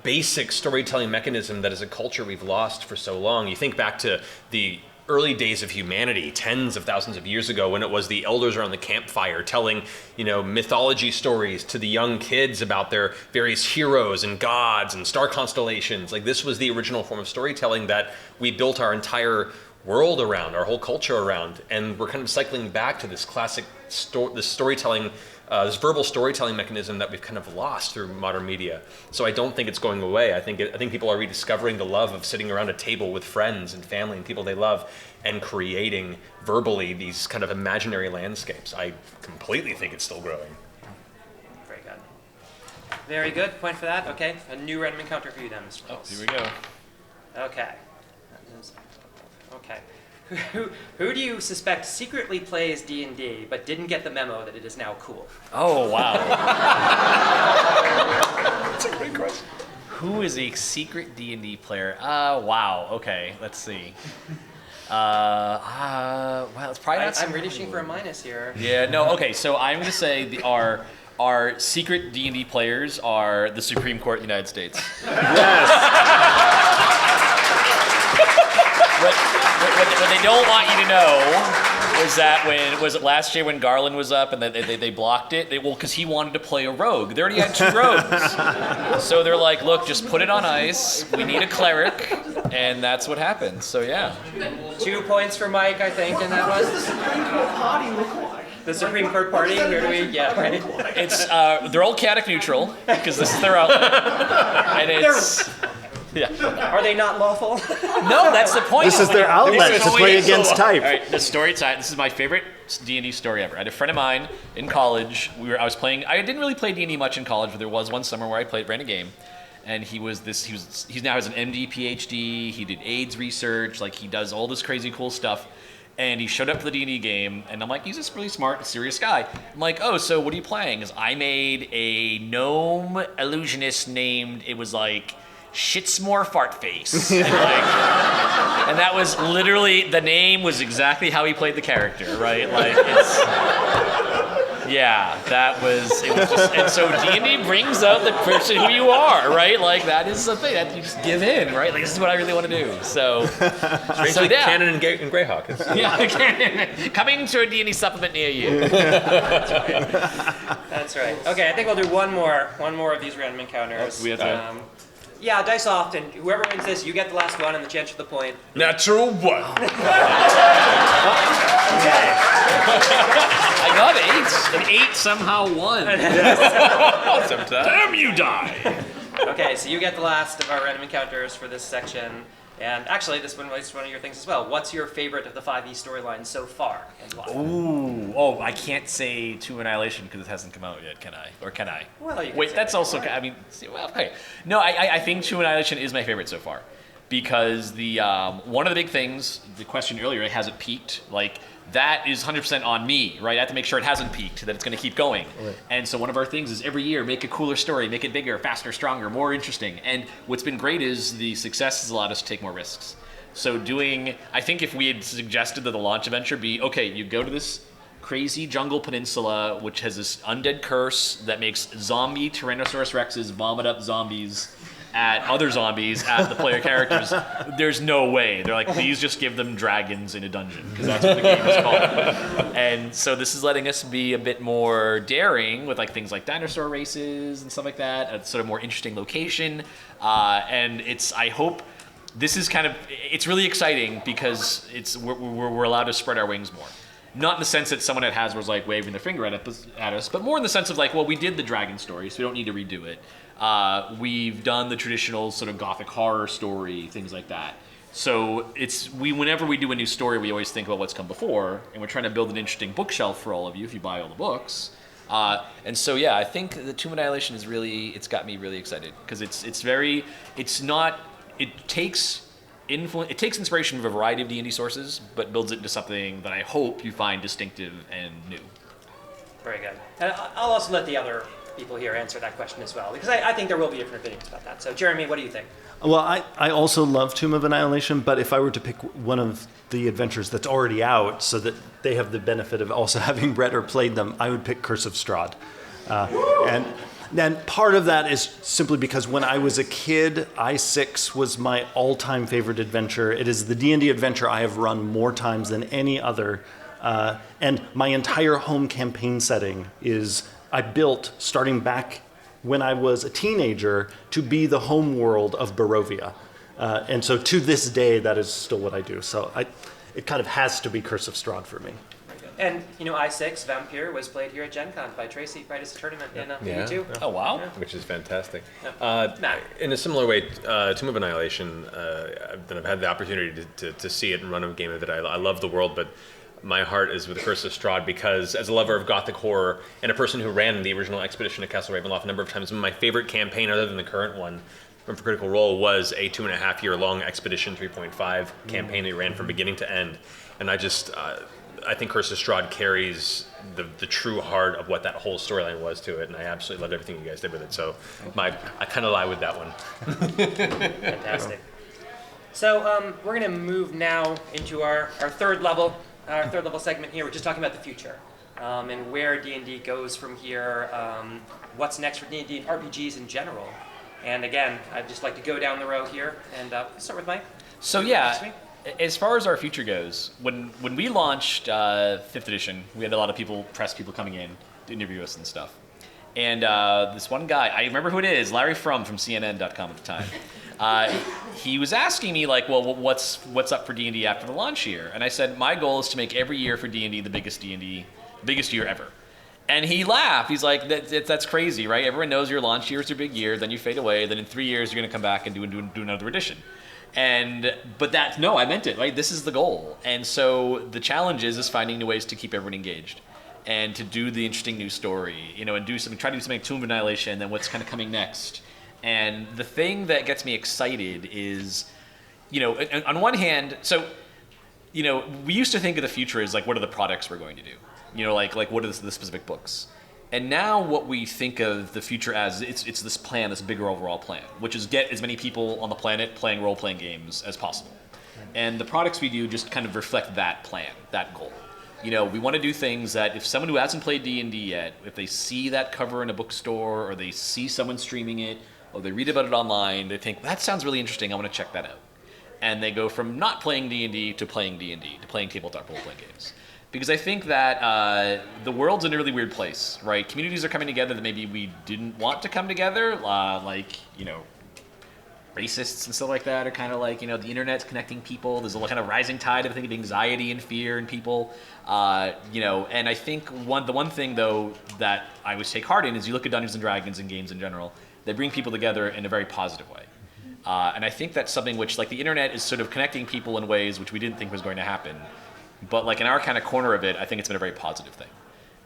basic storytelling mechanism that as a culture we've lost for so long. You think back to the early days of humanity, tens of thousands of years ago, when it was the elders around the campfire telling, mythology stories to the young kids about their various heroes and gods and star constellations. Like, this was the original form of storytelling that we built our entire world around, our whole culture around, and we're kind of cycling back to this classic this storytelling, this verbal storytelling mechanism that we've kind of lost through modern media. So I don't think it's going away. I think people are rediscovering the love of sitting around a table with friends and family and people they love and creating verbally these kind of imaginary landscapes. I completely think it's still growing.
Very good. Very good. Point for that. Okay. A new random encounter for you then, Mr. Mills.
Here we go.
Okay. Okay. Who do you suspect secretly plays D&D but didn't get the memo that it is now cool?
Oh, wow.
That's a great question.
Who is a secret D&D player? Wow. Okay, let's see. Well, it's probably not.
I'm reaching for a minus here.
Yeah. No. Okay. So I'm going to say our secret D&D players are the Supreme Court of the United States.
Yes.
What they don't want you to know was that was it last year when Garland was up and they blocked it? Because he wanted to play a rogue. They already had 2 rogues. So they're like, look, just put it on ice. We need a cleric. And that's what happened. So, yeah.
2 points for Mike, I think, and that
What does
was...
the Supreme Court party look like?
The Supreme Court party. Where do we? Yeah, right.
It's they're all chaotic neutral because this is their outlet, and it's
Are they not lawful?
no, that's the point.
This is their outlet to play against type.
All right, the story time. This is my favorite D&D story ever. I had a friend of mine in college. I was playing. I didn't really play D&D much in college, but there was one summer where I ran a game, and he now has an MD, PhD. He did AIDS research. Like he does all this crazy cool stuff. And he showed up for the D&D game, and I'm like, he's this really smart, serious guy. I'm like, oh, so what are you playing? Because I made a gnome illusionist named, it was like, Shitsmore Fartface. And that was literally, the name was exactly how he played the character, right? Like, that was, it was just, and so D&D brings out the person who you are, right? Like, that is the thing that you just give in, right? Like, this is what I really want to do. So
Canon and Greyhawk.
Coming to a D&D supplement near you.
That's right. Okay, I think we'll do one more of these random encounters.
We have to.
Yeah, dice off, and whoever wins this, you get the last one and the chance for the point.
Natural one.
I got 8. An 8 somehow won.
Damn you, die.
Okay, so you get the last of our random encounters for this section. And actually, this one relates to one of your things as well. What's your favorite of the 5e storylines so far, and why?
Ooh, I can't say To Annihilation because it hasn't come out yet, can I? Or can I?
Well, you can
Wait,
say
that's
that.
also, I mean, well, okay. No, I think To Annihilation is my favorite so far. Because the one of the big things, the question earlier, has it peaked? Like, that is 100% on me, right? I have to make sure it hasn't peaked, that it's going to keep going. Right. And so one of our things is every year, make a cooler story, make it bigger, faster, stronger, more interesting. And what's been great is the success has allowed us to take more risks. So I think if we had suggested that the launch adventure be, okay, you go to this crazy jungle peninsula, which has this undead curse that makes zombie Tyrannosaurus Rexes vomit up zombies at other zombies at the player characters, there's no way. They're like, please just give them dragons in a dungeon, because that's what the game is called. And so this is letting us be a bit more daring with like things like dinosaur races and stuff like that, a sort of more interesting location. And I hope this is it's really exciting because we're allowed to spread our wings more. Not in the sense that someone at Hasbro's like waving their finger at us, but more in the sense of like, well, we did the dragon story, so we don't need to redo it. We've done the traditional sort of gothic horror story, things like that. So whenever we do a new story, we always think about what's come before, and we're trying to build an interesting bookshelf for all of you if you buy all the books. And so I think the Tomb Annihilation is it's got me really excited because it takes inspiration from a variety of D&D sources, but builds it into something that I hope you find distinctive and new.
Very good. And I'll also let the other people here answer that question as well, because I think there will be different opinions about that. So, Jeremy, what do you think?
Well, I also love Tomb of Annihilation, but if I were to pick one of the adventures that's already out so that they have the benefit of also having read or played them, I would pick Curse of Strahd. And part of that is simply because when I was a kid, I6 was my all-time favorite adventure. It is the D&D adventure I have run more times than any other. And my entire home campaign setting I built starting back when I was a teenager to be the home world of Barovia. And so to this day, that is still what I do. So it kind of has to be Curse of Strahd for me.
And, I6, Vampire, was played here at Gen Con by Tracy, right, as a tournament in '82.
Oh, wow.
Yeah.
Which is fantastic.
Matt.
In a similar way, Tomb of Annihilation, I've had the opportunity to see it and run a game of it. I love the world, but my heart is with the Curse of Strahd because as a lover of gothic horror and a person who ran the original expedition to Castle Ravenloft a number of times, my favorite campaign, other than the current one, for Critical Role, was a 2.5-year-long Expedition 3.5 campaign that we ran from beginning to end. And I think Curse of Strahd carries the true heart of what that whole storyline was to it, and I absolutely loved everything you guys did with it. So I kind of lie with that one.
Fantastic. So we're going to move now into our third level segment here. We're just talking about the future and where D&D goes from here, what's next for D&D and RPGs in general. And again, I'd just like to go down the row here and start with Mike.
So as far as our future goes, when we launched 5th edition, we had a lot of press people coming in to interview us and stuff. And this one guy, I remember who it is, Larry from CNN.com at the time. He was asking me like, well, what's up for D&D after the launch year? And I said, my goal is to make every year for D&D the biggest D&D biggest year ever. And he laughed. He's like, that's crazy, right? Everyone knows your launch year is your big year, then you fade away, then in 3 years you're going to come back and do another edition. But no, I meant it, right? This is the goal. And so the challenge is finding new ways to keep everyone engaged and to do the interesting new story, and try to do something like Tomb of Annihilation, then what's kind of coming next. And the thing that gets me excited is, on one hand, we used to think of the future as like, what are the products we're going to do? Like what are the specific books? And now what we think of the future as, it's this plan, this bigger overall plan, which is get as many people on the planet playing role-playing games as possible. And the products we do just kind of reflect that plan, that goal. We want to do things that if someone who hasn't played D&D yet, if they see that cover in a bookstore, or they see someone streaming it, or they read about it online, they think, that sounds really interesting, I want to check that out. And they go from not playing D&D to playing D&D, to playing tabletop role-playing games. Because I think that the world's in a really weird place, right? Communities are coming together that maybe we didn't want to come together, racists and stuff like that are kind of like, the internet's connecting people. There's a kind of rising tide of anxiety and fear in people, and I think the one thing, though, that I always take heart in is you look at Dungeons & Dragons and games in general, they bring people together in a very positive way. And I think that's something which, the internet is sort of connecting people in ways which we didn't think was going to happen. But in our kind of corner of it, I think it's been a very positive thing.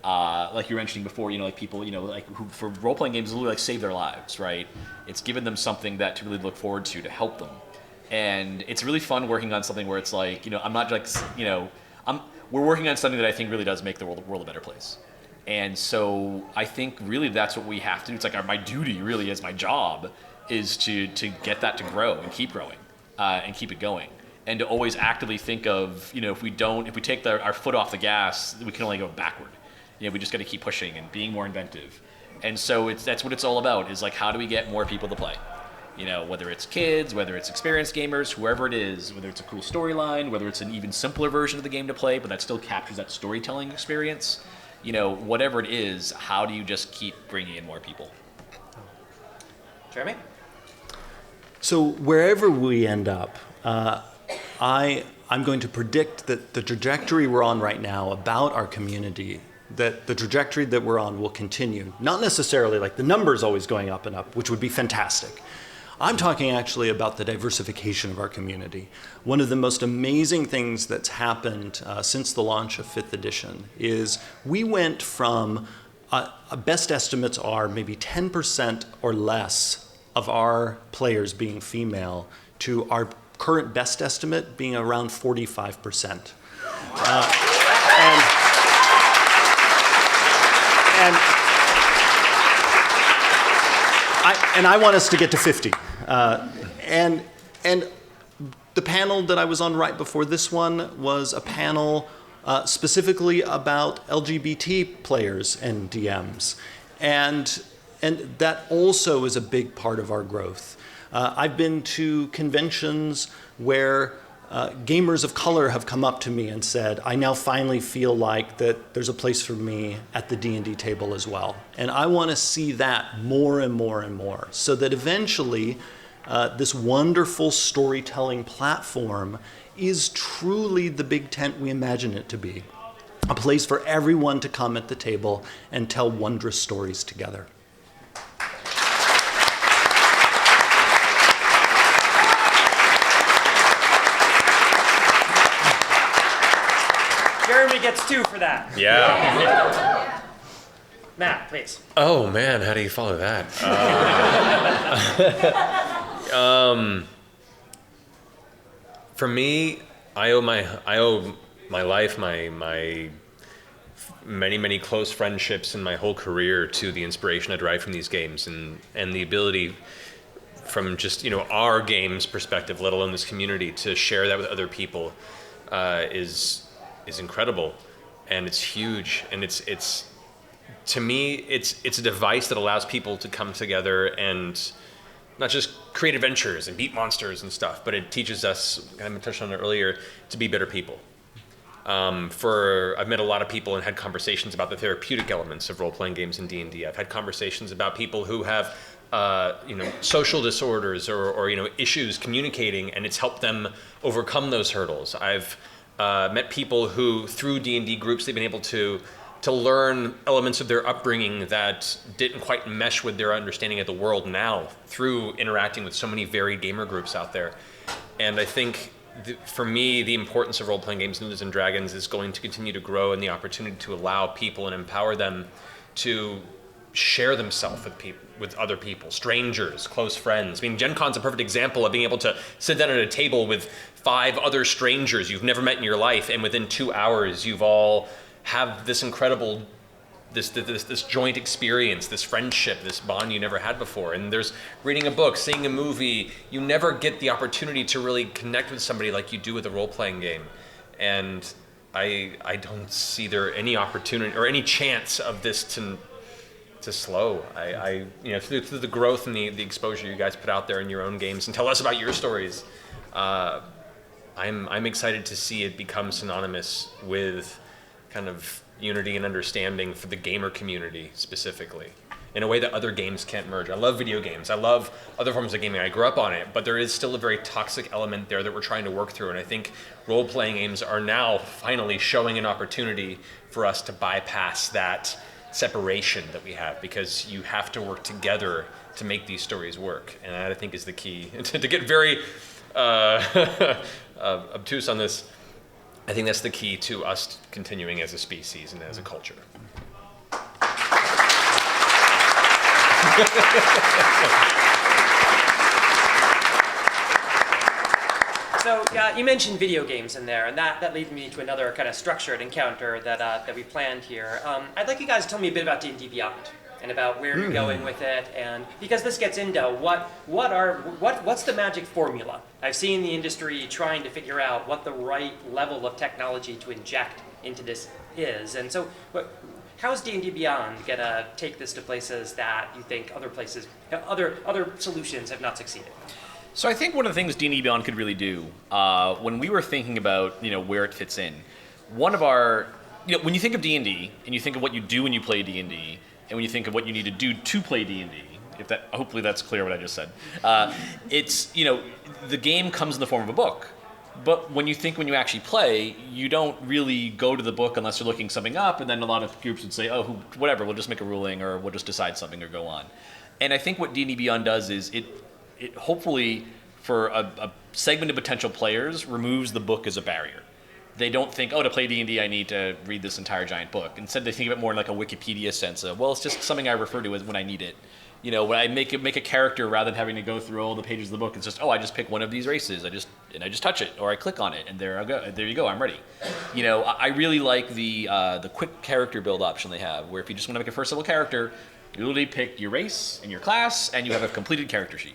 Like you were mentioning before, people, who for role-playing games literally save their lives, right? It's given them something to really look forward to help them. And it's really fun working on something where it's I'm not we're working on something that I think really does make the world a better place. And so I think really that's what we have to do. It's my duty really as my job is to get that to grow and keep growing and keep it going. And to always actively think of, if we take our foot off the gas, we can only go backward. We just got to keep pushing and being more inventive. And so that's what it's all about, is how do we get more people to play? Whether it's kids, whether it's experienced gamers, whoever it is, whether it's a cool storyline, whether it's an even simpler version of the game to play, but that still captures that storytelling experience, whatever it is, how do you just keep bringing in more people?
Jeremy?
So wherever we end up, I'm going to predict that the trajectory we're on right now about our community, that the trajectory that we're on will continue. Not necessarily the numbers always going up and up, which would be fantastic. I'm talking actually about the diversification of our community. One of the most amazing things that's happened since the launch of 5th edition is we went from, best estimates are maybe 10% or less of our players being female to our current best estimate being around 45%. And I want us to get to 50. And the panel that I was on right before this one was a panel specifically about LGBT players and DMs. And that also is a big part of our growth. I've been to conventions where gamers of color have come up to me and said, I now finally feel like that there's a place for me at the D&D table as well. And I want to see that more and more and more, so that eventually this wonderful storytelling platform is truly the big tent we imagine it to be. A place for everyone to come at the table and tell wondrous stories together.
Jeremy gets 2 for that.
Yeah.
Matt, please.
Oh man, how do you follow that? For me, I owe my life, my many close friendships, and my whole career to the inspiration I derive from these games, and the ability from just our game's perspective, let alone this community, to share that with other people is incredible, and it's huge, and it's to me it's a device that allows people to come together and not just create adventures and beat monsters and stuff, but it teaches us, I touched on it earlier, to be better people. I've met a lot of people and had conversations about the therapeutic elements of role-playing games in D&D. I've had conversations about people who have social disorders or issues communicating, and it's helped them overcome those hurdles. I've met people who, through D&D groups, they've been able to to learn elements of their upbringing that didn't quite mesh with their understanding of the world now through interacting with so many varied gamer groups out there. And I think for me, the importance of role-playing games, Dungeons and Dragons, is going to continue to grow in the opportunity to allow people and empower them to share themselves with other people, strangers, close friends. I mean, Gen Con's a perfect example of being able to sit down at a table with 5 other strangers you've never met in your life, and within 2 hours, you've all have this incredible, this joint experience, this friendship, this bond you never had before. And there's reading a book, seeing a movie. You never get the opportunity to really connect with somebody like you do with a role-playing game. And I don't see there any opportunity or any chance of this to slow. Through the growth and the exposure you guys put out there in your own games and tell us about your stories, I'm excited to see it become synonymous with kind of unity and understanding for the gamer community specifically, in a way that other games can't merge. I love video games. I love other forms of gaming. I grew up on it, but there is still a very toxic element there that we're trying to work through. And I think role-playing games are now finally showing an opportunity for us to bypass that separation that we have, because you have to work together to make these stories work. And that, I think, is the key. To get very obtuse on this, I think that's the key to us continuing as a species and as a culture.
So you mentioned video games in there, and that leads me to another kind of structured encounter that we planned here. I'd like you guys to tell me a bit about D&D Beyond and about where you're going with it, and because this gets into what's the magic formula. I've seen the industry trying to figure out what the right level of technology to inject into this is, and so how's D&D Beyond gonna take this to places that you think other solutions have not succeeded?
So I think one of the things D&D Beyond could really do, when we were thinking about where it fits in, one of our, when you think of D&D and you think of what you do when you play D&D, and when you think of what you need to do to play D&D, hopefully that's clear what I just said, it's the game comes in the form of a book. But when you actually play, you don't really go to the book unless you're looking something up, and then a lot of groups would say, whatever, we'll just make a ruling, or we'll just decide something or go on. And I think what D&D Beyond does is it hopefully, for a segment of potential players, removes the book as a barrier. They don't think, to play D&D, I need to read this entire giant book. Instead, they think of it more in like a Wikipedia sense of, it's just something I refer to as when I need it. When I make a character, rather than having to go through all the pages of the book, it's just, I just pick one of these races. I just touch it, or I click on it, and there I go. There you go. I'm ready. I really like the quick character build option they have, where if you just want to make a first level character, you literally pick your race and your class, and you have a completed character sheet.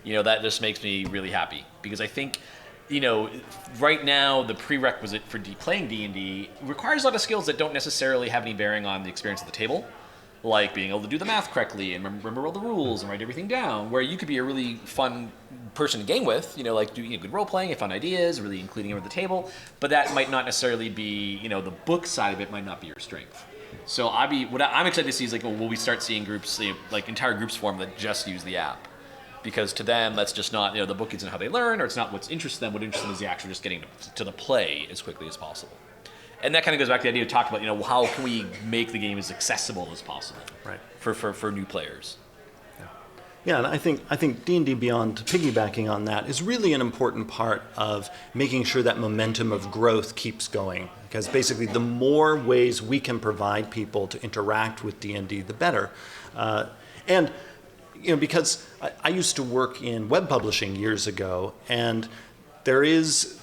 That just makes me really happy, because I think, right now the prerequisite for playing D&D requires a lot of skills that don't necessarily have any bearing on the experience at the table, like being able to do the math correctly and remember all the rules and write everything down, where you could be a really fun person to game with, like doing good role playing and fun ideas, really including them at the table, but that might not necessarily be, the book side of it might not be your strength. So what I'm excited to see is will we start seeing groups, like entire groups form that just use the app? Because to them, that's just not, the book isn't how they learn, or it's not what's interested them. What interests them is the actual just getting to the play as quickly as possible. And that kind of goes back to the idea of talking about, how can we make the game as accessible as possible,
right,
for new players.
Yeah, and I think D&D Beyond, piggybacking on that, is really an important part of making sure that momentum of growth keeps going. Because basically, the more ways we can provide people to interact with D&D, the better. Because I used to work in web publishing years ago, and there is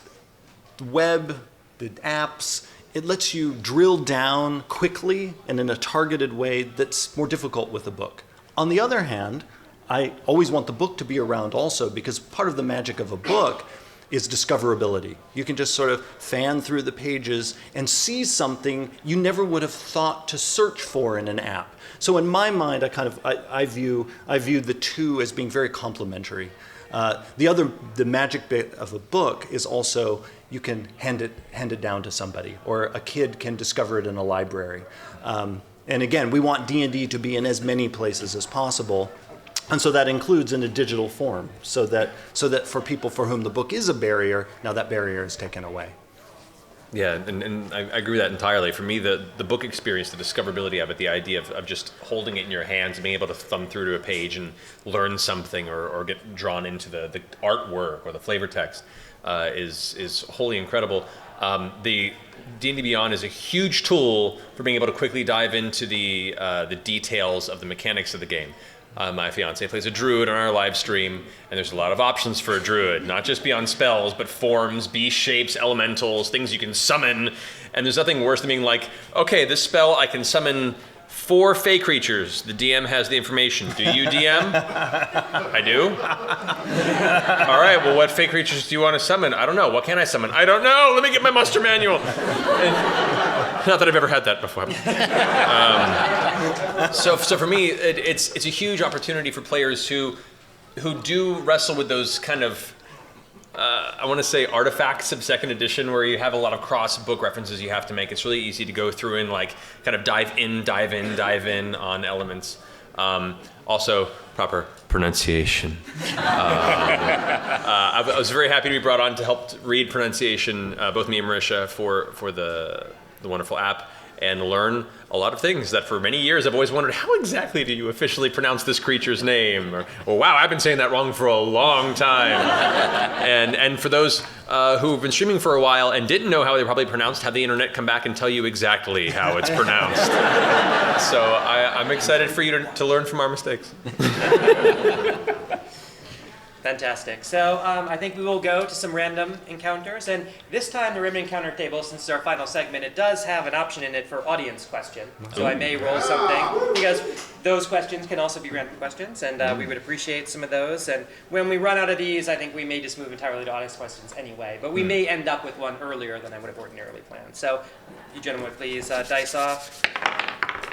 the web, the apps, it lets you drill down quickly and in a targeted way that's more difficult with a book. On the other hand, I always want the book to be around also, because part of the magic of a book is discoverability. You can just sort of fan through the pages and see something you never would have thought to search for in an app. So in my mind, I view the two as being very complementary. The magic bit of a book is also you can hand it down to somebody, or a kid can discover it in a library. And again, we want D&D to be in as many places as possible. And so that includes in a digital form, so that for people for whom the book is a barrier, now that barrier is taken away.
Yeah, and I agree with that entirely. For me, the book experience, the discoverability of it, the idea of just holding it in your hands and being able to thumb through to a page and learn something or get drawn into the artwork or the flavor text is wholly incredible. The D&D Beyond is a huge tool for being able to quickly dive into the details of the mechanics of the game. My fiance plays a druid on our live stream, and there's a lot of options for a druid, not just beyond spells, but forms, beast shapes, elementals, things you can summon. And there's nothing worse than being like, okay, this spell I can summon 4 fey creatures. The DM has the information. Do you, DM? I do. All right, well, what fey creatures do you want to summon? I don't know. What can I summon? I don't know. Let me get my muster manual. Not that I've ever had that before. So for me, it's a huge opportunity for players who do wrestle with those kind of, I want to say, artifacts of second edition, where you have a lot of cross book references you have to make. It's really easy to go through and like kind of dive in on elements. Also, proper pronunciation. I was very happy to be brought on to help read pronunciation, both me and Marisha, for the wonderful app, and learn a lot of things that for many years I've always wondered, how exactly do you officially pronounce this creature's name? Or wow, I've been saying that wrong for a long time. And for those who've been streaming for a while and didn't know how they probably pronounced, have the internet come back and tell you exactly how it's pronounced. So I'm excited for you to learn from our mistakes.
Fantastic. So I think we will go to some random encounters. And this time, the random encounter table, since it's our final segment, it does have an option in it for audience question. So I may roll something, because those questions can also be random questions, and we would appreciate some of those. And when we run out of these, I think we may just move entirely to audience questions anyway. But we may end up with one earlier than I would have ordinarily planned. So you gentlemen, please dice off.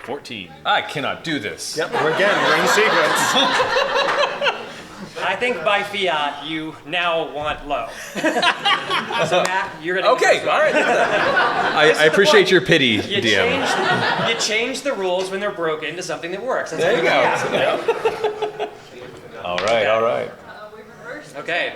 14.
I cannot do this.
Yep, we're in sequence.
I think by fiat, you now want low. So Matt, you're gonna.
Okay, all right. I appreciate your pity,
You
DM.
you change the rules when they're broken to something that works. That's
There you
how
go. All right.
Okay.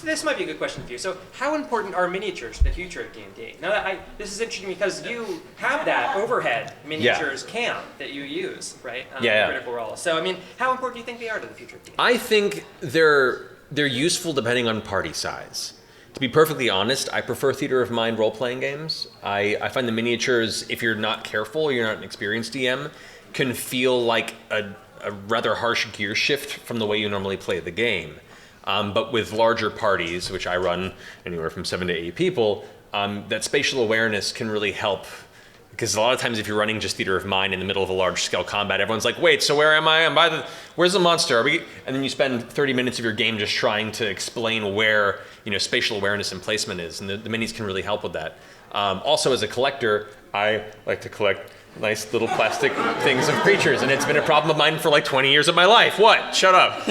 This might be a good question for you. So, how important are miniatures to the future of D&D? Now, this is interesting because you have that overhead miniatures cam that you use, right? Critical Role. So, I mean, how important do you think they are to the future of D&D?
I think they're useful depending on party size. To be perfectly honest, I prefer theater of mind role-playing games. I find the miniatures, if you're not careful or you're not an experienced DM, can feel like a rather harsh gear shift from the way you normally play the game. But with larger parties, which I run anywhere from 7 to 8 people, that spatial awareness can really help. Because a lot of times if you're running just theater of mind in the middle of a large-scale combat, everyone's like, wait, so where am I? Where's the monster? And then you spend 30 minutes of your game just trying to explain where spatial awareness and placement is, and the minis can really help with that. Also, as a collector, I like to collect nice little plastic things of creatures, and it's been a problem of mine for like 20 years of my life. What? Shut up.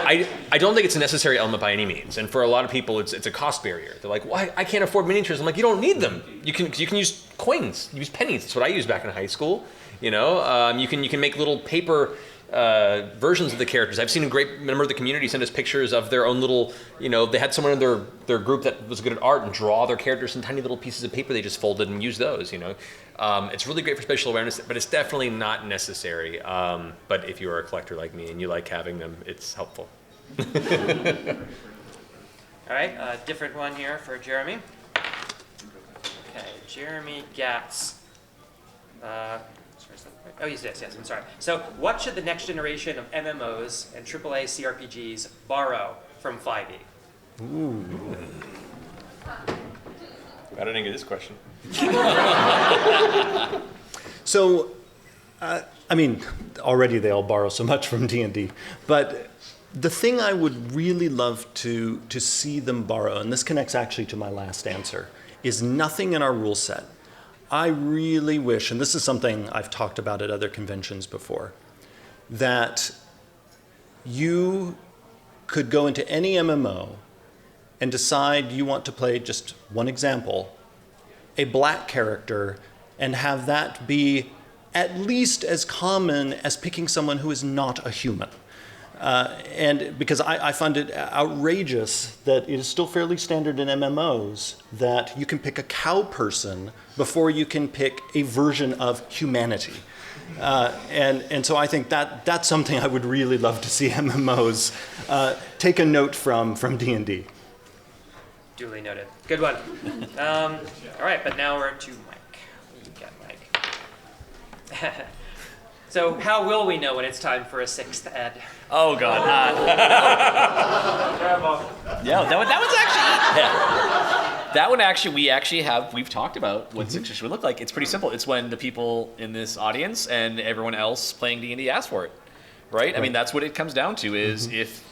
I don't think it's a necessary element by any means, and for a lot of people, it's a cost barrier. They're like, "Why? I can't afford miniatures." I'm like, "You don't need them. You can use coins, use pennies. That's what I used back in high school. You can make little paper versions of the characters. I've seen a great member of the community send us pictures of their own little. They had someone in their group that was good at art and draw their characters in tiny little pieces of paper they just folded and used those. It's really great for spatial awareness, but it's definitely not necessary. But if you are a collector like me and you like having them, it's helpful.
All right, different one here for Jeremy. Okay, Jeremy Gatz. Oh, yes, I'm sorry. So, what should the next generation of MMOs and AAA CRPGs borrow from 5e?
Ooh. I didn't get this question.
So, already they all borrow so much from D&D, but the thing I would really love to see them borrow, and this connects actually to my last answer, is nothing in our rule set. I really wish, and this is something I've talked about at other conventions before, that you could go into any MMO and decide you want to play, just one example, a black character, and have that be at least as common as picking someone who is not a human. And because I find it outrageous that it is still fairly standard in MMOs that you can pick a cow person before you can pick a version of humanity. And so I think that's something I would really love to see MMOs take a note from D&D.
Duly noted. Good one. All right, but now we're to Mike. You got Mike. So how will we know when it's time for a sixth ed?
Oh God. Yeah, that one actually we've talked about what sixth edition would look like. It's pretty simple. It's when the people in this audience and everyone else playing D&D ask for it, right? I mean, that's what it comes down to. Is if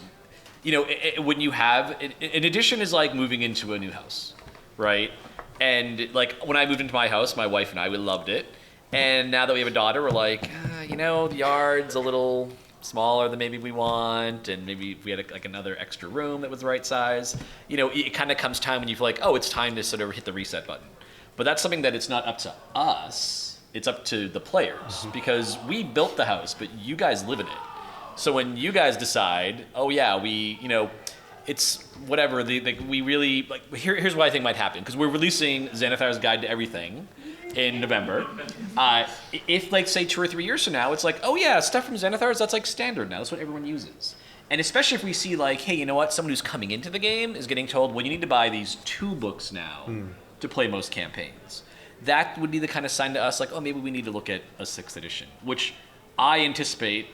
when you have an edition is like moving into a new house, right? And like when I moved into my house, my wife and I, we loved it. And now that we have a daughter, we're like, the yard's a little smaller than maybe we want, and maybe if we had like another extra room that was the right size. It kind of comes time when you feel like, oh, it's time to sort of hit the reset button. But that's something that it's not up to us, it's up to the players, because we built the house, but you guys live in it. So when you guys decide, oh yeah, it's whatever, we really, like, here's what I think might happen, because we're releasing Xanathar's Guide to Everything in November. If, like, say 2 or 3 years from now, it's like, oh yeah, stuff from Xanathar's, that's like standard now. That's what everyone uses. And especially if we see, like, hey, you know what? Someone who's coming into the game is getting told, well, you need to buy these 2 books now to play most campaigns. That would be the kind of sign to us, like, oh, maybe we need to look at a 6th edition, which I anticipate,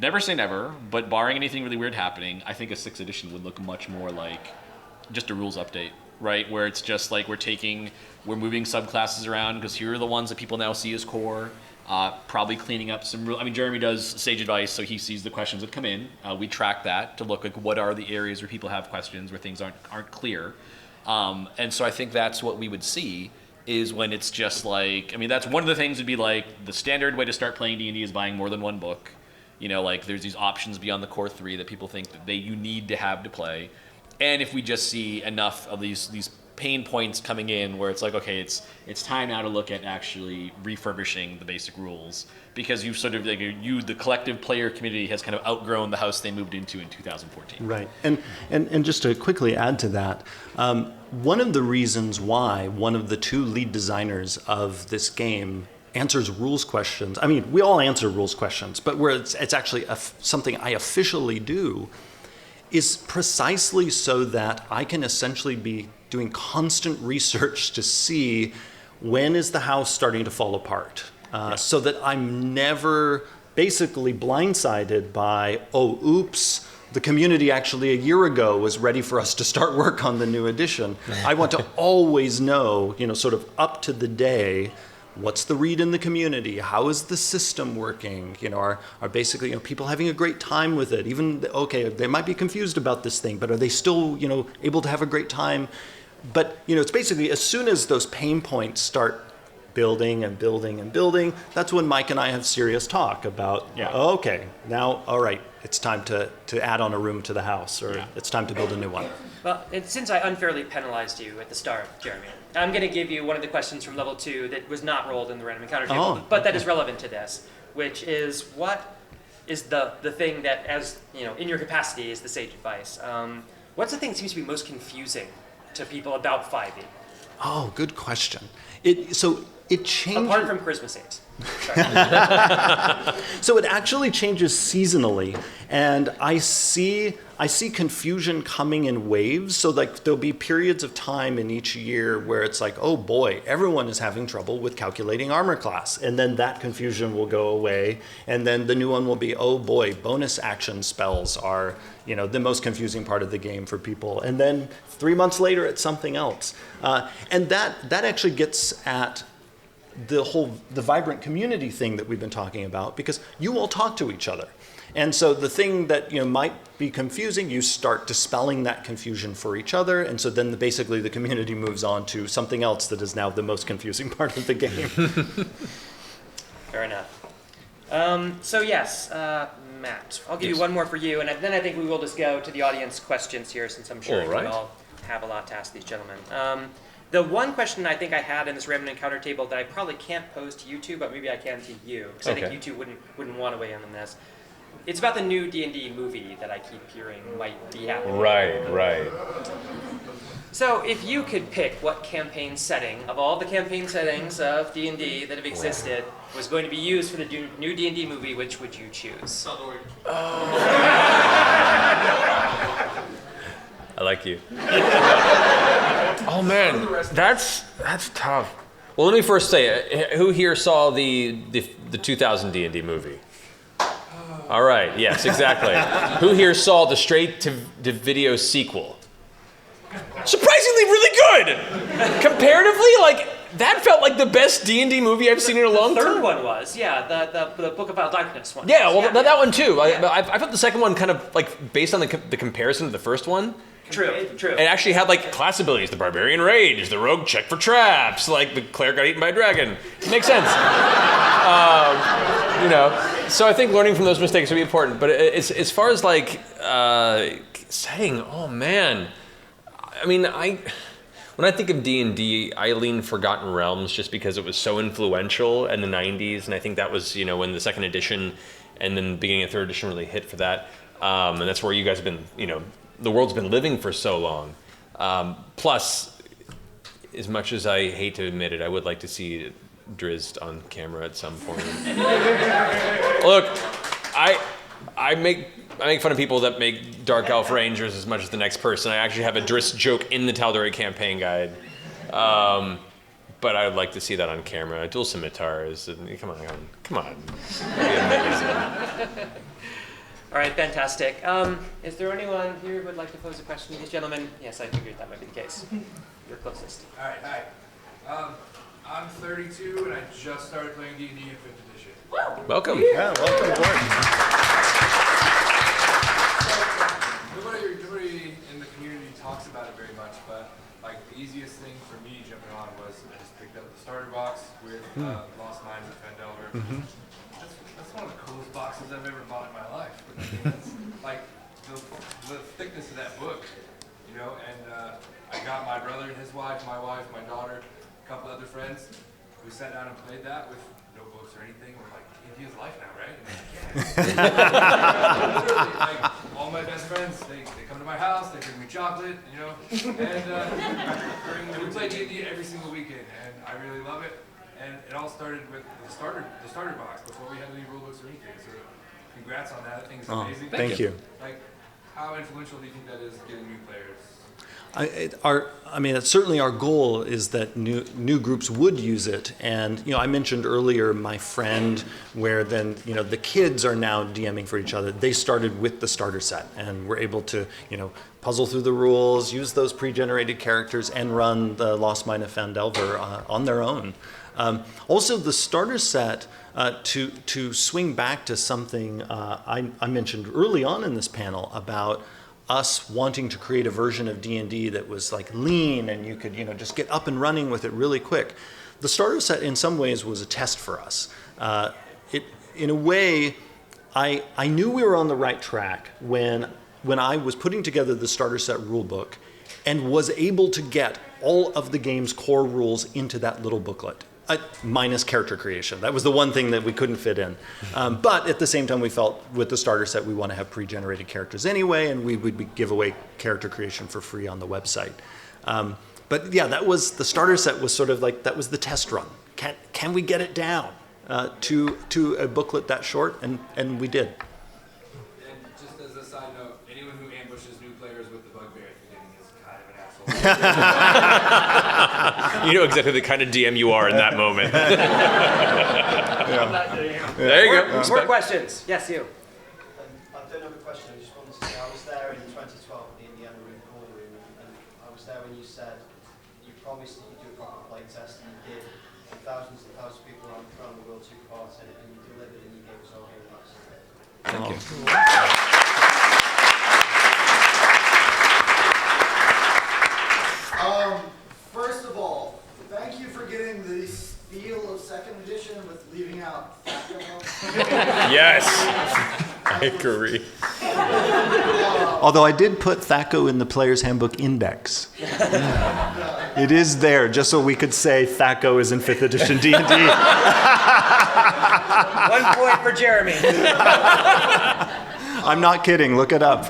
never say never, but barring anything really weird happening, I think a 6th edition would look much more like just a rules update, right? Where it's just like we're moving subclasses around because here are the ones that people now see as core. Probably cleaning up some rules. I mean, Jeremy does Sage Advice, so he sees the questions that come in. We track that to look like what are the areas where people have questions, where things aren't clear. And so I think that's what we would see is when it's just like, I mean, that's one of the things would be like the standard way to start playing D&D is buying more than one book. Like there's these options beyond the core 3 that people think that you need to have to play. And if we just see enough of these pain points coming in where it's like, okay, it's time now to look at actually refurbishing the basic rules, because you've sort of the collective player community has kind of outgrown the house they moved into in 2014.
Right, and just to quickly add to that, one of the reasons why one of the 2 lead designers of this game answers rules questions. I mean, we all answer rules questions, but where it's actually something I officially do is precisely so that I can essentially be doing constant research to see when is the house starting to fall apart, so that I'm never basically blindsided by, oh, oops, the community actually a year ago was ready for us to start work on the new edition. I want to always know, sort of up to the day, what's the read in the community? How is the system working? Are basically people having a great time with it? Even okay, they might be confused about this thing, but are they still able to have a great time? But it's basically as soon as those pain points start building and building and building, that's when Mike and I have serious talk about. Oh, okay, now all right, it's time to add on a room to the house, or it's time to build a new one.
Well, and since I unfairly penalized you at the start, Jeremy, I'm going to give you one of the questions from level 2 that was not rolled in the random encounter table, but that is relevant to this, which is what is the thing that, as in your capacity, is the sage advice. What's the thing that seems to be most confusing to people about 5e?
Oh, good question. It changes.
Apart from charisma saves.
So it actually changes seasonally, and I see confusion coming in waves. So like there'll be periods of time in each year where it's like, oh boy, everyone is having trouble with calculating armor class, and then that confusion will go away, and then the new one will be, oh boy, bonus action spells are the most confusing part of the game for people, and then 3 months later it's something else, and that actually gets at the vibrant community thing that we've been talking about, because you all talk to each other. And so the thing that might be confusing, you start dispelling that confusion for each other, and so then basically the community moves on to something else that is now the most confusing part of the game.
Fair enough. So yes, Matt, I'll give you one more for you, and then I think we will just go to the audience questions here, since I'm sure you all have a lot to ask these gentlemen. The one question I think I had in this random encounter table that I probably can't pose to you two, but maybe I can to you, because I think you two wouldn't want to weigh in on this. It's about the new D&D movie that I keep hearing might be happening.
Right.
So if you could pick what campaign setting of all the campaign settings of D&D that have existed was going to be used for the new D&D movie, which would you choose?
I like you. Oh man, that's tough. Well, let me first say, who here saw the 2000 D&D movie? All right, yes, exactly. Who here saw the straight-to-video sequel? Surprisingly really good! Comparatively, like, that felt like the best D&D movie I've seen in a long
The third
time.
one was, the Book of Wild Darkness one.
Yeah, well,
yeah.
that one too.
Yeah.
I thought the second one kind of, like, based on the comparison to the first one,
True.
it actually had, like, class abilities. The Barbarian Rage, the Rogue Check for Traps, like, the Cleric got eaten by a dragon. It makes sense. So I think learning from those mistakes would be important. But as far as, like, setting, oh, man. I mean, when I think of D&D, I lean Forgotten Realms just because it was so influential in the 90s. And I think that was, when the second edition and then the beginning of third edition really hit for that. And that's where you guys have been, the world's been living for so long. Plus, as much as I hate to admit it, I would like to see Drizzt on camera at some point. Look, I make fun of people that make Dark Elf Rangers as much as the next person. I actually have a Drizzt joke in the Tal'Dorei campaign guide. But I would like to see that on camera. Dual scimitars. Come on.
All right, fantastic. Is there anyone here who would like to pose a question to these gentlemen? Yes, I figured that might be the case. You're closest.
All right, hi. I'm 32 and I just started playing D&D in 5th edition.
Welcome.
Yeah, welcome aboard.
Nobody in the community talks about it very much, but like the easiest thing for me jumping on was I just picked up the starter box with Lost Mines of Phandelver. That's one of the coolest boxes I've ever bought in my life. I mean, that's like the thickness of that book, and I got my brother and his wife, my daughter, a couple other friends. We sat down and played that with no books or anything. We're like, D&D is life now, right? And literally, like, all my best friends, they come to my house, they bring me chocolate, and we play D&D every single weekend, and I really love it. And it all started with the starter box before we had any rule books or anything. So congrats on that. I think it's amazing.
Thank you.
Like, how influential do you think that is getting new players?
Certainly our goal is that new groups would use it, and I mentioned earlier my friend, where then the kids are now DMing for each other. They started with the starter set, and were able to puzzle through the rules, use those pre-generated characters, and run the Lost Mine of Phandelver on their own. Also, the starter set. To swing back to something I mentioned early on in this panel about us wanting to create a version of D&D that was like lean and you could just get up and running with it really quick. The starter set in some ways was a test for us. In a way, I knew we were on the right track when I was putting together the starter set rulebook and was able to get all of the game's core rules into that little booklet. Minus character creation. That was the one thing that we couldn't fit in. But at the same time, we felt with the starter set, we want to have pre-generated characters anyway, and we would give away character creation for free on the website. But yeah, the starter set was sort of like, that was the test run. Can we get it down to a booklet that short? And we did.
And just as a side note, anyone who ambushes new players with the bugbear at the beginning is kind of an asshole.
You know exactly the kind of DM you are in that moment. There you go.
More questions? Yes, you.
I don't have a question. I just wanted to say I was there in 2012 in the Emerald Ballroom, and I was there when you said you promised that you'd do a proper play test, and you did. And thousands and thousands of people around the world took part in it, and you delivered, and you gave us all game backs.
Thank you.
First of all, thank you for getting the feel of second edition with leaving out
Yes, I agree.
Although I did put THACO in the Player's Handbook Index. It is there, just so we could say THACO is in 5th edition D&D.
1 point for Jeremy.
I'm not kidding. Look it up.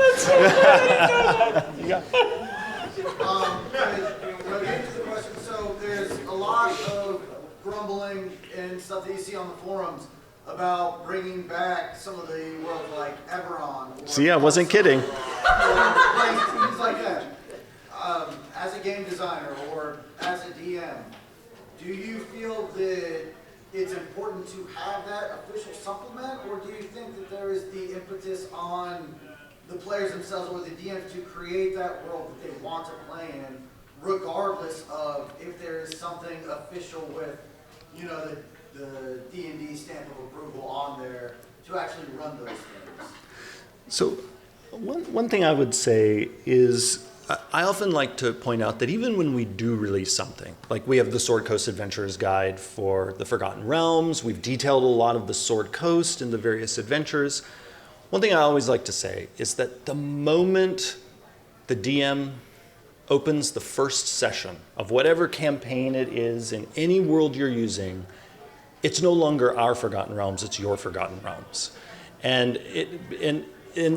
So there's a lot of grumbling and stuff that you see on the forums about bringing back some of the worlds like Eberron.
See, I wasn't kidding.
Things like that. As a game designer or as a DM, do you feel that it's important to have that official supplement, or do you think that there is the impetus on the players themselves or the DMs to create that world that they want to play in, regardless of if there is something official with, you know, the D&D stamp of approval on there to actually run those things?
So one thing I would say is I often like to point out that even when we do release something, like we have the Sword Coast Adventurers Guide for the Forgotten Realms, we've detailed a lot of the Sword Coast and the various adventures. One thing I always like to say is that the moment the DM opens the first session of whatever campaign it is in any world you're using, it's no longer our Forgotten Realms, it's your Forgotten Realms. And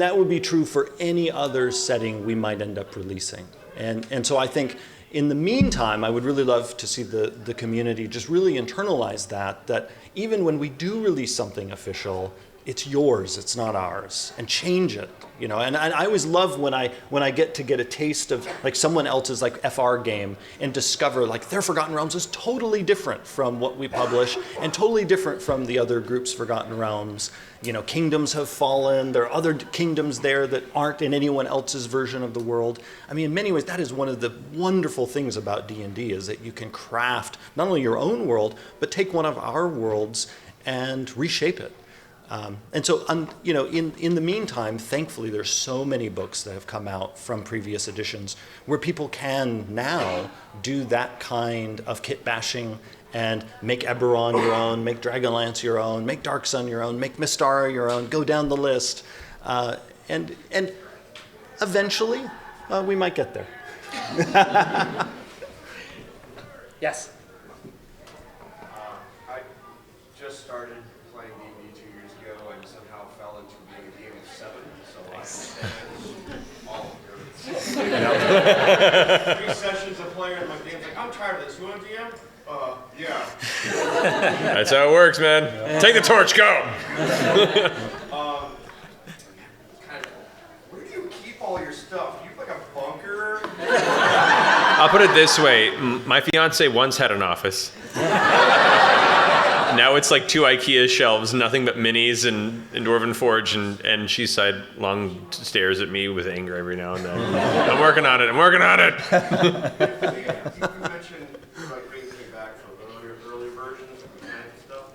that would be true for any other setting we might end up releasing. And so I think in the meantime, I would really love to see the community just really internalize that even when we do release something official, it's yours, it's not ours, and change it. You know, and I always love when I get a taste of like someone else's like FR game and discover like their Forgotten Realms is totally different from what we publish and totally different from the other group's Forgotten Realms. You know, kingdoms have fallen. There are other kingdoms there that aren't in anyone else's version of the world. I mean, in many ways, that is one of the wonderful things about D&D is that you can craft not only your own world, but take one of our worlds and reshape it. And so, you know, in the meantime, thankfully, there's so many books that have come out from previous editions where people can now do that kind of kit bashing and make Eberron your own, make Dragonlance your own, make Dark Sun your own, make Mystara your own, go down the list. And eventually, we might get there.
Yes.
I just started playing D&D 2 years ago and somehow fell into being a DM of 7, so I understand all of your 3 sessions of playing and my DM's like, I'm tired of this. You want a DM? Yeah.
That's how it works, man. Take the torch, go.
Where do you keep all your stuff? You have like a bunker?
I'll put it this way. My fiance once had an office. Now it's like 2 IKEA shelves, nothing but minis and Dwarven Forge, and she sidelong stares at me with anger every now and then. I'm working on it.
You mentioned like bringing things back from earlier versions of mechanics and stuff.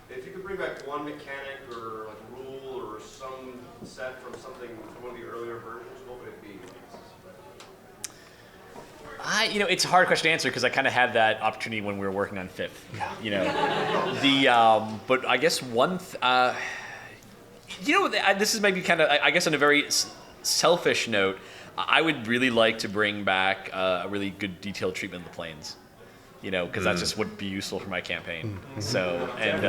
If you could bring back one mechanic or like rule or some set from something from one of the earlier versions, what would it be?
You know, it's a hard question to answer because I kind of had that opportunity when we were working on Fifth. Yeah. You know, but I guess this is maybe kind of, I guess, on a very selfish note. I would really like to bring back a really good detailed treatment of the planes. You know, because that just would be useful for my campaign. So, and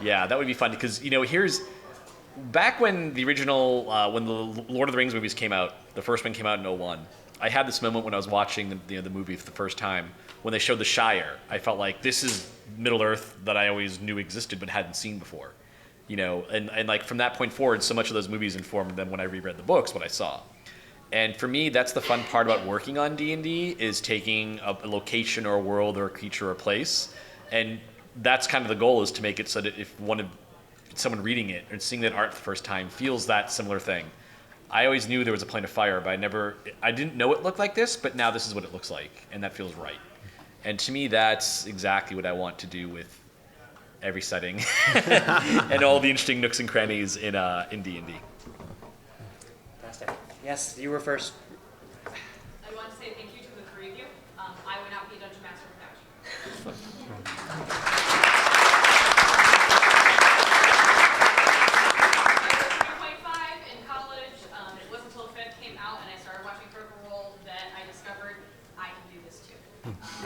yeah, that would be fun because here's back when the original when the Lord of the Rings movies came out, the first one came out in 2001. I had this moment when I was watching the movie for the first time when they showed the Shire. I felt like this is Middle Earth that I always knew existed but hadn't seen before, and like from that point forward, so much of those movies informed them when I reread the books what I saw. And for me, that's the fun part about working on D&D is taking a location or a world or a creature or a place, and that's kind of the goal is to make it so that if someone reading it or seeing that art the first time feels that similar thing. I always knew there was a plane of fire, but I didn't know it looked like this, but now this is what it looks like, and that feels right. And to me, that's exactly what I want to do with every setting and all the interesting nooks and crannies in D&D.
Fantastic. Yes, you were first.
I want to say thank you to the 3 of you. I would not be a Dungeon Master without you. 3.5 in college. It wasn't until Fifth came out and I started watching Critical Role that I discovered I can do this too.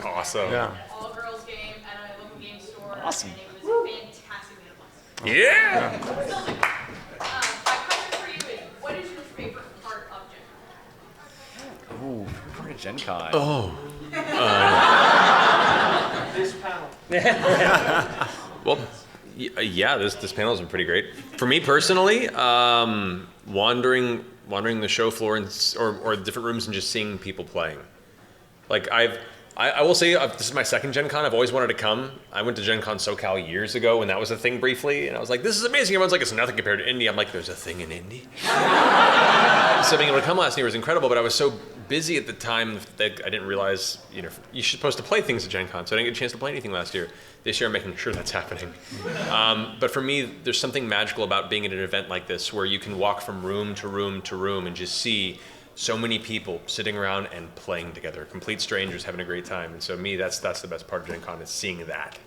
Awesome.
Yeah.
All girls game at a local game store.
Awesome.
And it was fantastic.
Yeah.
My question for you is, what is your favorite part of Gen Con?
Ooh, part of Gen Con.
Oh.
This panel.
Well, yeah, this panel has been pretty great. For me personally, wandering the show floor or different rooms and just seeing people playing. Like I will say this is my second Gen Con. I've always wanted to come. I went to Gen Con SoCal years ago when that was a thing briefly, and I was like, this is amazing. Everyone's like, it's nothing compared to Indy. I'm like, there's a thing in Indy. So being able to come last year was incredible, but I was so busy at the time that I didn't realize, you're supposed to play things at Gen Con, so I didn't get a chance to play anything last year. This year I'm making sure that's happening. But for me, there's something magical about being at an event like this where you can walk from room to room to room and just see so many people sitting around and playing together, complete strangers having a great time. And so me, that's the best part of Gen Con, is seeing that.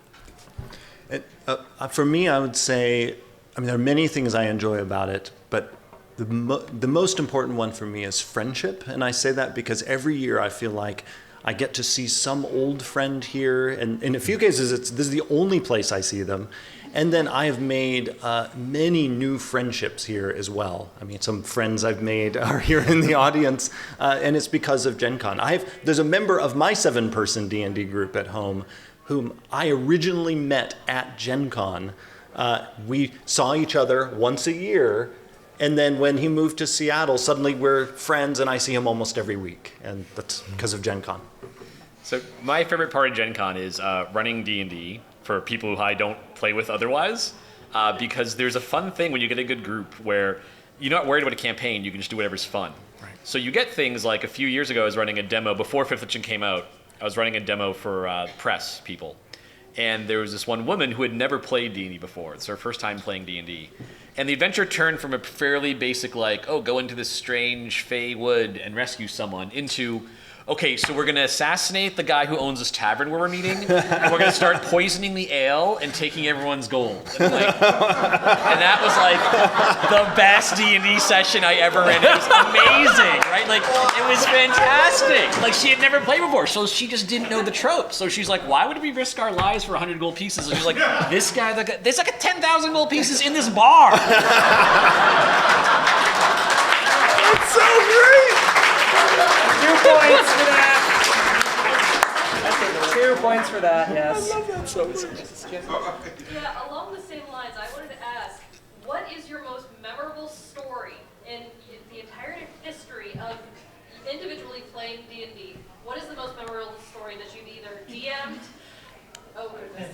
For me, I would say, there are many things I enjoy about it, but the most important one for me is friendship. And I say that because every year I feel like I get to see some old friend here. And in a few cases, this is the only place I see them. And then I have made many new friendships here as well. Some friends I've made are here in the audience, and it's because of Gen Con. There's a member of my 7-person D&D group at home whom I originally met at Gen Con. We saw each other once a year, and then when he moved to Seattle, suddenly we're friends, and I see him almost every week, and that's because of Gen Con.
So my favorite part of Gen Con is running D&D for people who I don't play with otherwise, because there's a fun thing when you get a good group where you're not worried about a campaign, you can just do whatever's fun. Right. So you get things like a few years ago I was running a demo, before 5th edition came out, I was running a demo for press people. And there was this one woman who had never played D&D before. It's her first time playing D&D. And the adventure turned from a fairly basic, go into this strange Fey wood and rescue someone, into, okay, so we're going to assassinate the guy who owns this tavern where we're meeting, and we're going to start poisoning the ale and taking everyone's gold. And that was the best D&D session I ever ran. It was amazing, right? It was fantastic. She had never played before, so she just didn't know the tropes. So she's like, why would we risk our lives for 100 gold pieces? And she's like, this guy, there's 10,000 gold pieces in this bar.
That's so great!
2 points for that. 2 points for that, yes.
I love that so much.
Yeah, along the same lines, I wanted to ask, what is your most memorable story in the entire history of individually playing D&D? What is the most memorable story that you've either DM'd? Oh, goodness.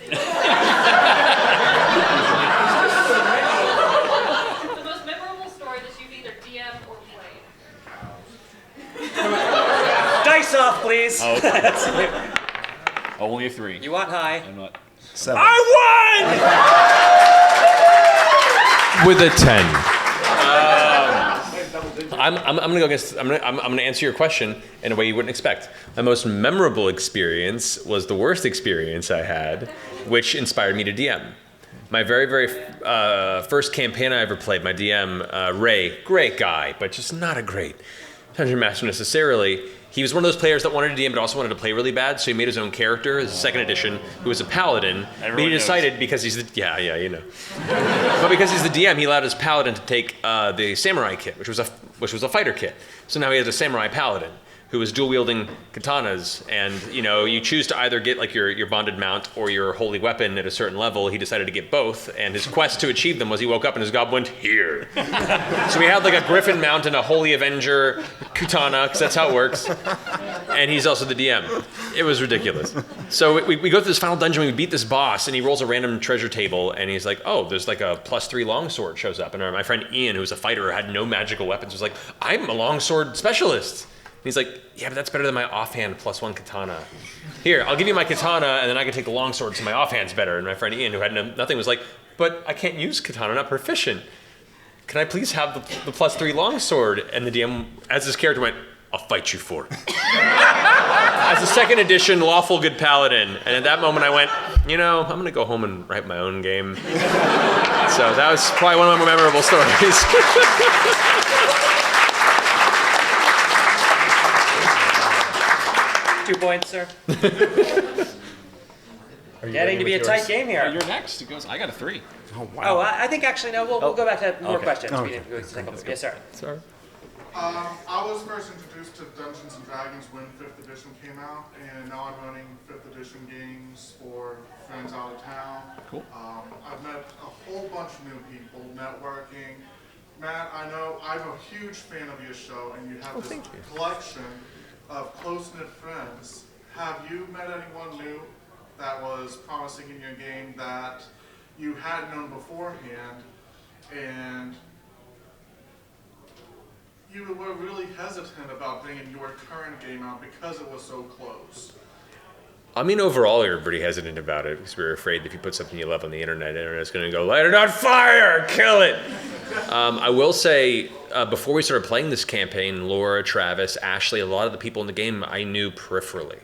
The most memorable story that you've either DM'd or played.
Dice off, please.
Oh, okay. Only a 3.
You want high?
I'm not.
7.
I won!
With a 10. I'm gonna go against. I'm gonna answer your question in a way you wouldn't expect. My most memorable experience was the worst experience I had, which inspired me to DM. My very, very first campaign I ever played, my DM, Ray, great guy, but just not a great dungeon master necessarily. He was one of those players that wanted to DM but also wanted to play really bad, so he made his own character, his 2nd edition, who was a paladin. But he decided, because he's the, you know. But because he's the DM, he allowed his paladin to take the samurai kit, which was a fighter kit. So now he has a samurai paladin who is dual wielding katanas, and you choose to either get your bonded mount or your holy weapon at a certain level. He decided to get both, and his quest to achieve them was he woke up and his gob went here. So he had a griffin mount and a holy avenger katana, because that's how it works. And he's also the DM. It was ridiculous. So we go through this final dungeon, we beat this boss, and he rolls a random treasure table, and he's like, oh, there's a +3 longsword shows up. And my friend Ian, who's a fighter, had no magical weapons, was like, I'm a longsword specialist. And he's like, yeah, but that's better than my offhand +1 katana. Here, I'll give you my katana, and then I can take the longsword, so my offhand's better. And my friend Ian, who had nothing, was like, but I can't use katana, I'm not proficient. Can I please have the +3 longsword? And the DM, as his character went, I'll fight you for it. As a 2nd edition lawful good paladin. And at that moment I went, I'm going to go home and write my own game. So that was probably one of my more memorable stories.
2 points, sir. Getting to be a tight game here.
You're next. It goes. I got a 3.
Oh, wow.
Oh, I think actually, no, we'll go back to more
Okay.
questions.
Okay.
We didn't go to take yes, sir.
Sorry.
I was first introduced to Dungeons and Dragons when 5th edition came out, and now I'm running 5th edition games for friends out of town.
Cool.
I've met a whole bunch of new people, networking. Matt, I know I'm a huge fan of your show, and you have this collection of close-knit friends. Have you met anyone new that was promising in your game that you had known beforehand, and you were really hesitant about bringing your current game out because it was so close?
I mean, overall, we were pretty hesitant about it because we were afraid that if you put something you love on the internet's going to go, light it on fire, kill it. I will say, before we started playing this campaign, Laura, Travis, Ashley, a lot of the people in the game I knew peripherally.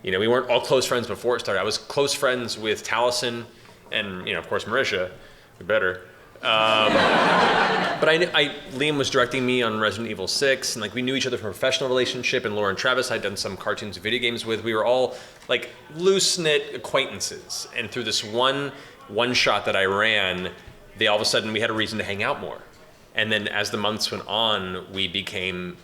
You know, we weren't all close friends before it started. I was close friends with Taliesin and, you know, of course, Marisha. We better. But Liam was directing me on Resident Evil 6, and like we knew each other from a professional relationship, and Laura and Travis I'd done some cartoons and video games with. We were all like loose-knit acquaintances, and through this one shot that I ran, all of a sudden we had a reason to hang out more. And then as the months went on, we became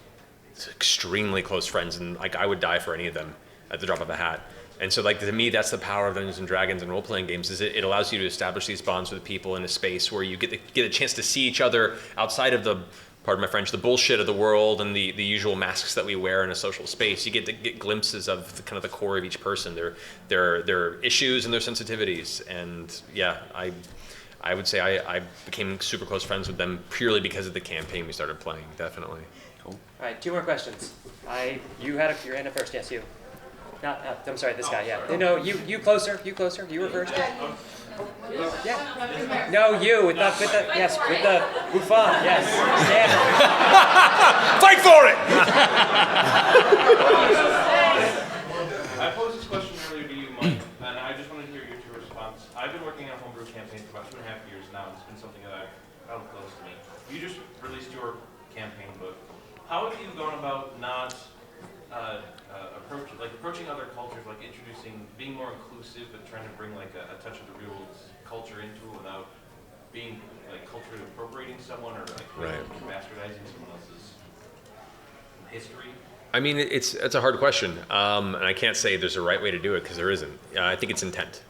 extremely close friends, and like I would die for any of them at the drop of a hat. And so, like, to me, that's the power of Dungeons and Dragons and role-playing games, is it allows you to establish these bonds with people in a space where you get a chance to see each other outside of the, pardon my French, the bullshit of the world and the usual masks that we wear in a social space. You get to get glimpses of the, kind of the core of each person, their issues and their sensitivities. And yeah, I would say I became super close friends with them purely because of the campaign we started playing, definitely.
Cool. All right, 2 more questions. You had your hand up first, yes, you. No, I'm sorry, this guy, yeah. No, you closer, you were first. Yeah. No, you, with the bouffon, yes. Stand.
Fight for it!
I posed this question earlier to you, Mike, and I just wanted to hear your 2 response. I've been working on a homebrew campaign for about 2.5 years now. It's been something that I've felt close to me. You just released your campaign book. How have you gone about not approaching other cultures, like being more inclusive, but trying to bring like a touch of the real culture into it without being like culturally appropriating someone or like bastardizing someone else's history?
I mean, it's a hard question, and I can't say there's a right way to do it because there isn't. I think it's intent.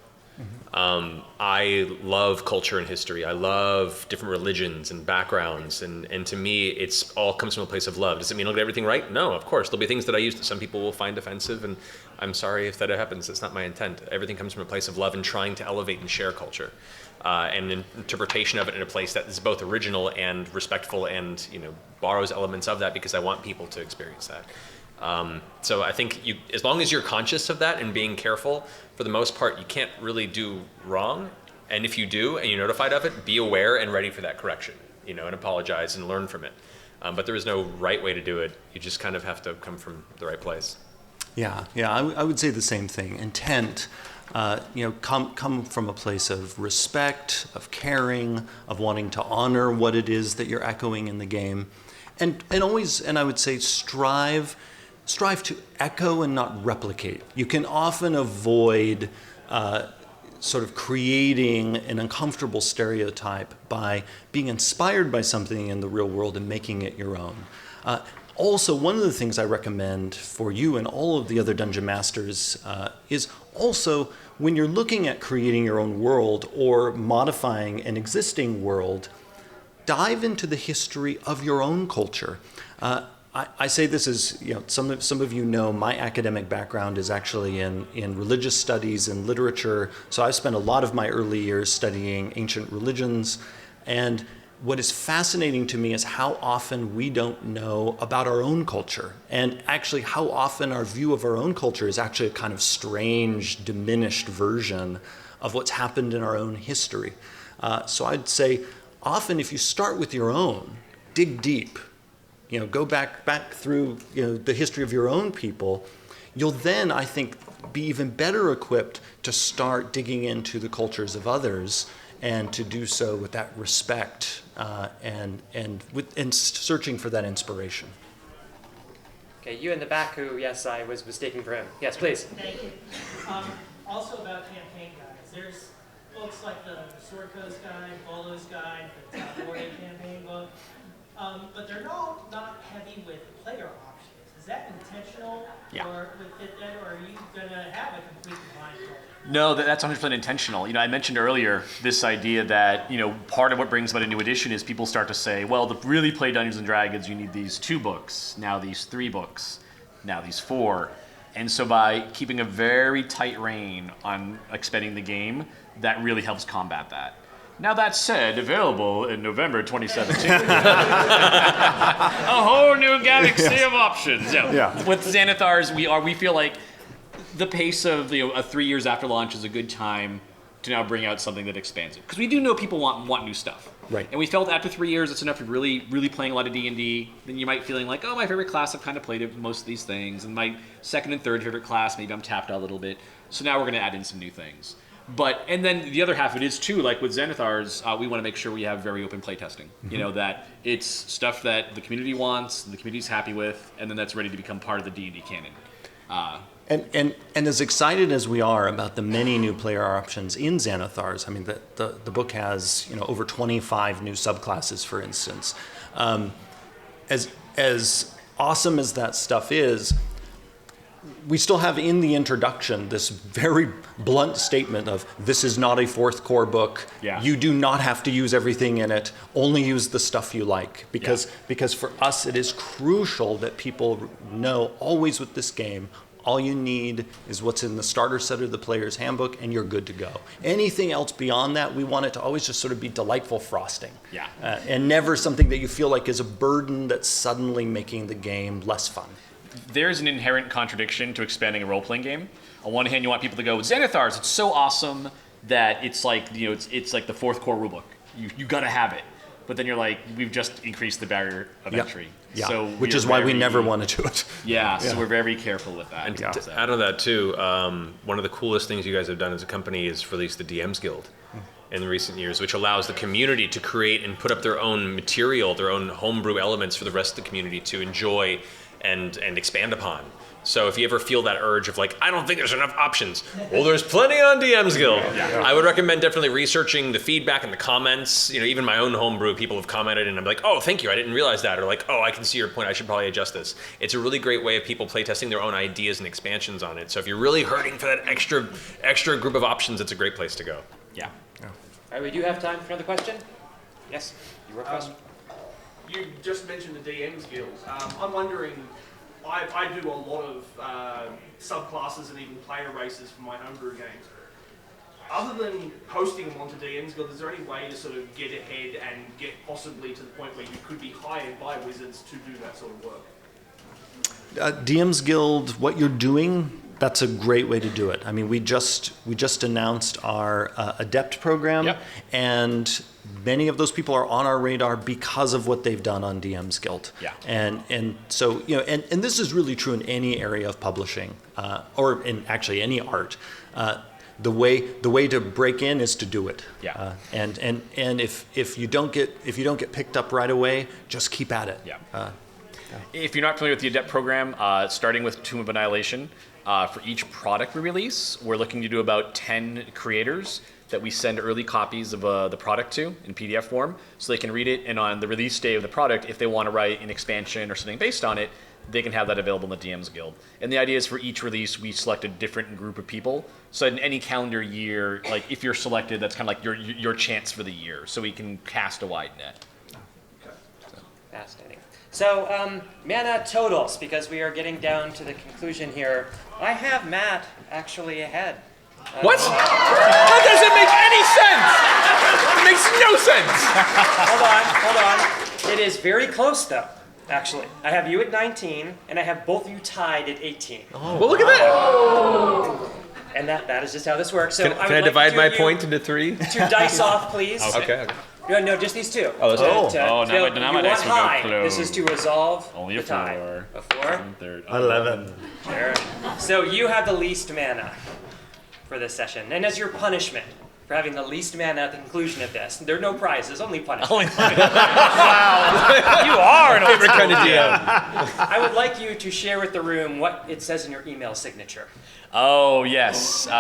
I love culture and history. I love different religions and backgrounds, and to me, it's all comes from a place of love. Does it mean I'll get everything right? No, of course. There'll be things that I use that some people will find offensive, and I'm sorry if that happens. That's not my intent. Everything comes from a place of love and trying to elevate and share culture, and an interpretation of it in a place that is both original and respectful, and borrows elements of that because I want people to experience that. So I think as long as you're conscious of that and being careful, for the most part, you can't really do wrong. And if you do and you're notified of it, be aware and ready for that correction, and apologize and learn from it. But there is no right way to do it. You just kind of have to come from the right place.
Yeah, I would say the same thing. Intent, come from a place of respect, of caring, of wanting to honor what it is that you're echoing in the game. And always, and I would say strive to echo and not replicate. You can often avoid sort of creating an uncomfortable stereotype by being inspired by something in the real world and making it your own. Also, one of the things I recommend for you and all of the other Dungeon Masters is also when you're looking at creating your own world or modifying an existing world, dive into the history of your own culture. I say this as, some of you know my academic background is actually in religious studies and literature. So I've spent a lot of my early years studying ancient religions. And what is fascinating to me is how often we don't know about our own culture. And actually how often our view of our own culture is actually a kind of strange, diminished version of what's happened in our own history. So I'd say often if you start with your own, dig deep, go back through the history of your own people, you'll then, I think, be even better equipped to start digging into the cultures of others and to do so with that respect and searching for that inspiration.
Okay, you in the back who, yes, I was mistaken for him. Yes, please.
Thank you. also about campaign guides. There's books like the Sword Coast Guide, Bolo's Guide, the Tabore campaign book, but they're not heavy with player options. Is that intentional, or are you gonna have a complete blind book?
No, that's 100% intentional. I mentioned earlier this idea that, part of what brings about a new edition is people start to say, well, to really play Dungeons and Dragons, you need these 2 books, now these 3 books, now these 4. And so by keeping a very tight rein on expanding the game, that really helps combat that. Now that said, available in November 2017. A whole new galaxy of options. With Xanathars, we feel like the pace of 3 years after launch is a good time to now bring out something that expands it, because we do know people want new stuff.
Right.
And we felt after 3 years it's enough of really playing a lot of D&D. Then you might feeling like, oh, my favorite class, I've kind of played most of these things, and my second and third favorite class, maybe I'm tapped out a little bit. So now we're going to add in some new things. And then the other half of it is too, like with Xanathars, we want to make sure we have very open playtesting.
Mm-hmm.
That it's stuff that the community wants, the community's happy with, and then that's ready to become part of the D&D canon.
And as excited as we are about the many new player options in Xanathars, I mean, the book has over 25 new subclasses, for instance. As awesome as that stuff is, we still have in the introduction this very blunt statement of, this is not a 4th core book.
Yeah.
You do not have to use everything in it. Only use the stuff you like. Because for us, it is crucial that people know always with this game, all you need is what's in the starter set or the player's handbook, and you're good to go. Anything else beyond that, we want it to always just sort of be delightful frosting.
Yeah.
And never something that you feel like is a burden that's suddenly making the game less fun.
There's an inherent contradiction to expanding a role-playing game. On one hand, you want people to go, Xanathars, it's so awesome that it's like, it's like the 4th core rulebook. You got to have it. But then you're like, we've just increased the barrier of entry.
Yeah.
So
which is why we never want to do it.
So we're very careful with that.
And to add on that too, one of the coolest things you guys have done as a company is release the DMs Guild in recent years, which allows the community to create and put up their own material, their own homebrew elements for the rest of the community to enjoy and expand upon. So if you ever feel that urge of like, I don't think there's enough options, well, there's plenty on DMs Guild. I would recommend definitely researching the feedback and the comments. Even my own homebrew, people have commented and I'm like, oh, thank you, I didn't realize that. Or like, oh, I can see your point, I should probably adjust this. It's a really great way of people playtesting their own ideas and expansions on it. So if you're really hurting for that extra group of options, it's a great place to go.
All right, we do have time for another question. Yes, you were a question.
You just mentioned the DMs Guild. I'm wondering, I do a lot of subclasses and even player races for my homebrew games. Other than posting them onto DMs Guild, is there any way to sort of get ahead and get possibly to the point where you could be hired by Wizards to do that sort of work?
DMs Guild, what you're doing, that's a great way to do it. I mean, we just announced our Adept program, and many of those people are on our radar because of what they've done on DMs Guild. And so, and this is really true in any area of publishing, or in actually any art. The way to break in is to do it. And if you don't get picked up right away, just keep at it.
If you're not familiar with the Adept program, starting with Tomb of Annihilation, for each product we release, we're looking to do about 10 creators that we send early copies of the product to in PDF form, so they can read it, and on the release day of the product, if they want to write an expansion or something based on it, they can have that available in the DMs Guild. And the idea is for each release, we select a different group of people. So in any calendar year, like if you're selected, that's kind of like your chance for the year, so we can cast a wide net.
Fascinating. So, mana totals, because we are getting down to the conclusion here. I have Matt actually ahead.
What? That doesn't make any sense! It makes no sense!
Hold on. It is very close, though, actually. I have you at 19, and I have both of you tied at 18.
Well, look at that!
And that is just how this works. So
Can I divide my point into 3?
2 dice off, please.
Okay.
No, just these 2.
Oh, those two.
Now my dice will go
high.
close.
This is to resolve
Only
the
a 4.
tie. A 4?
11.
Sure. So you have the least mana for this session. And as your punishment for having the least mana at the conclusion of this. There are no prizes, only punishment.
Only wow. You are an
Favorite kind of DM.
I would like you to share with the room what it says in your email signature.
Oh, yes. So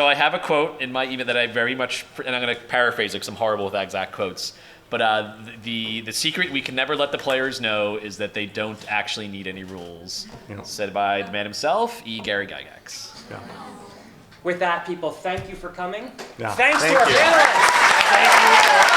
I have a quote in my email that I very much, and I'm going to paraphrase it because I'm horrible with exact quotes. But the secret we can never let the players know is that they don't actually need any rules. Said by the man himself, E. Gary Gygax.
Yeah.
With that, people, thank you for coming.
Yeah.
Thanks
Thank
to our
you.
panelists. Thank you.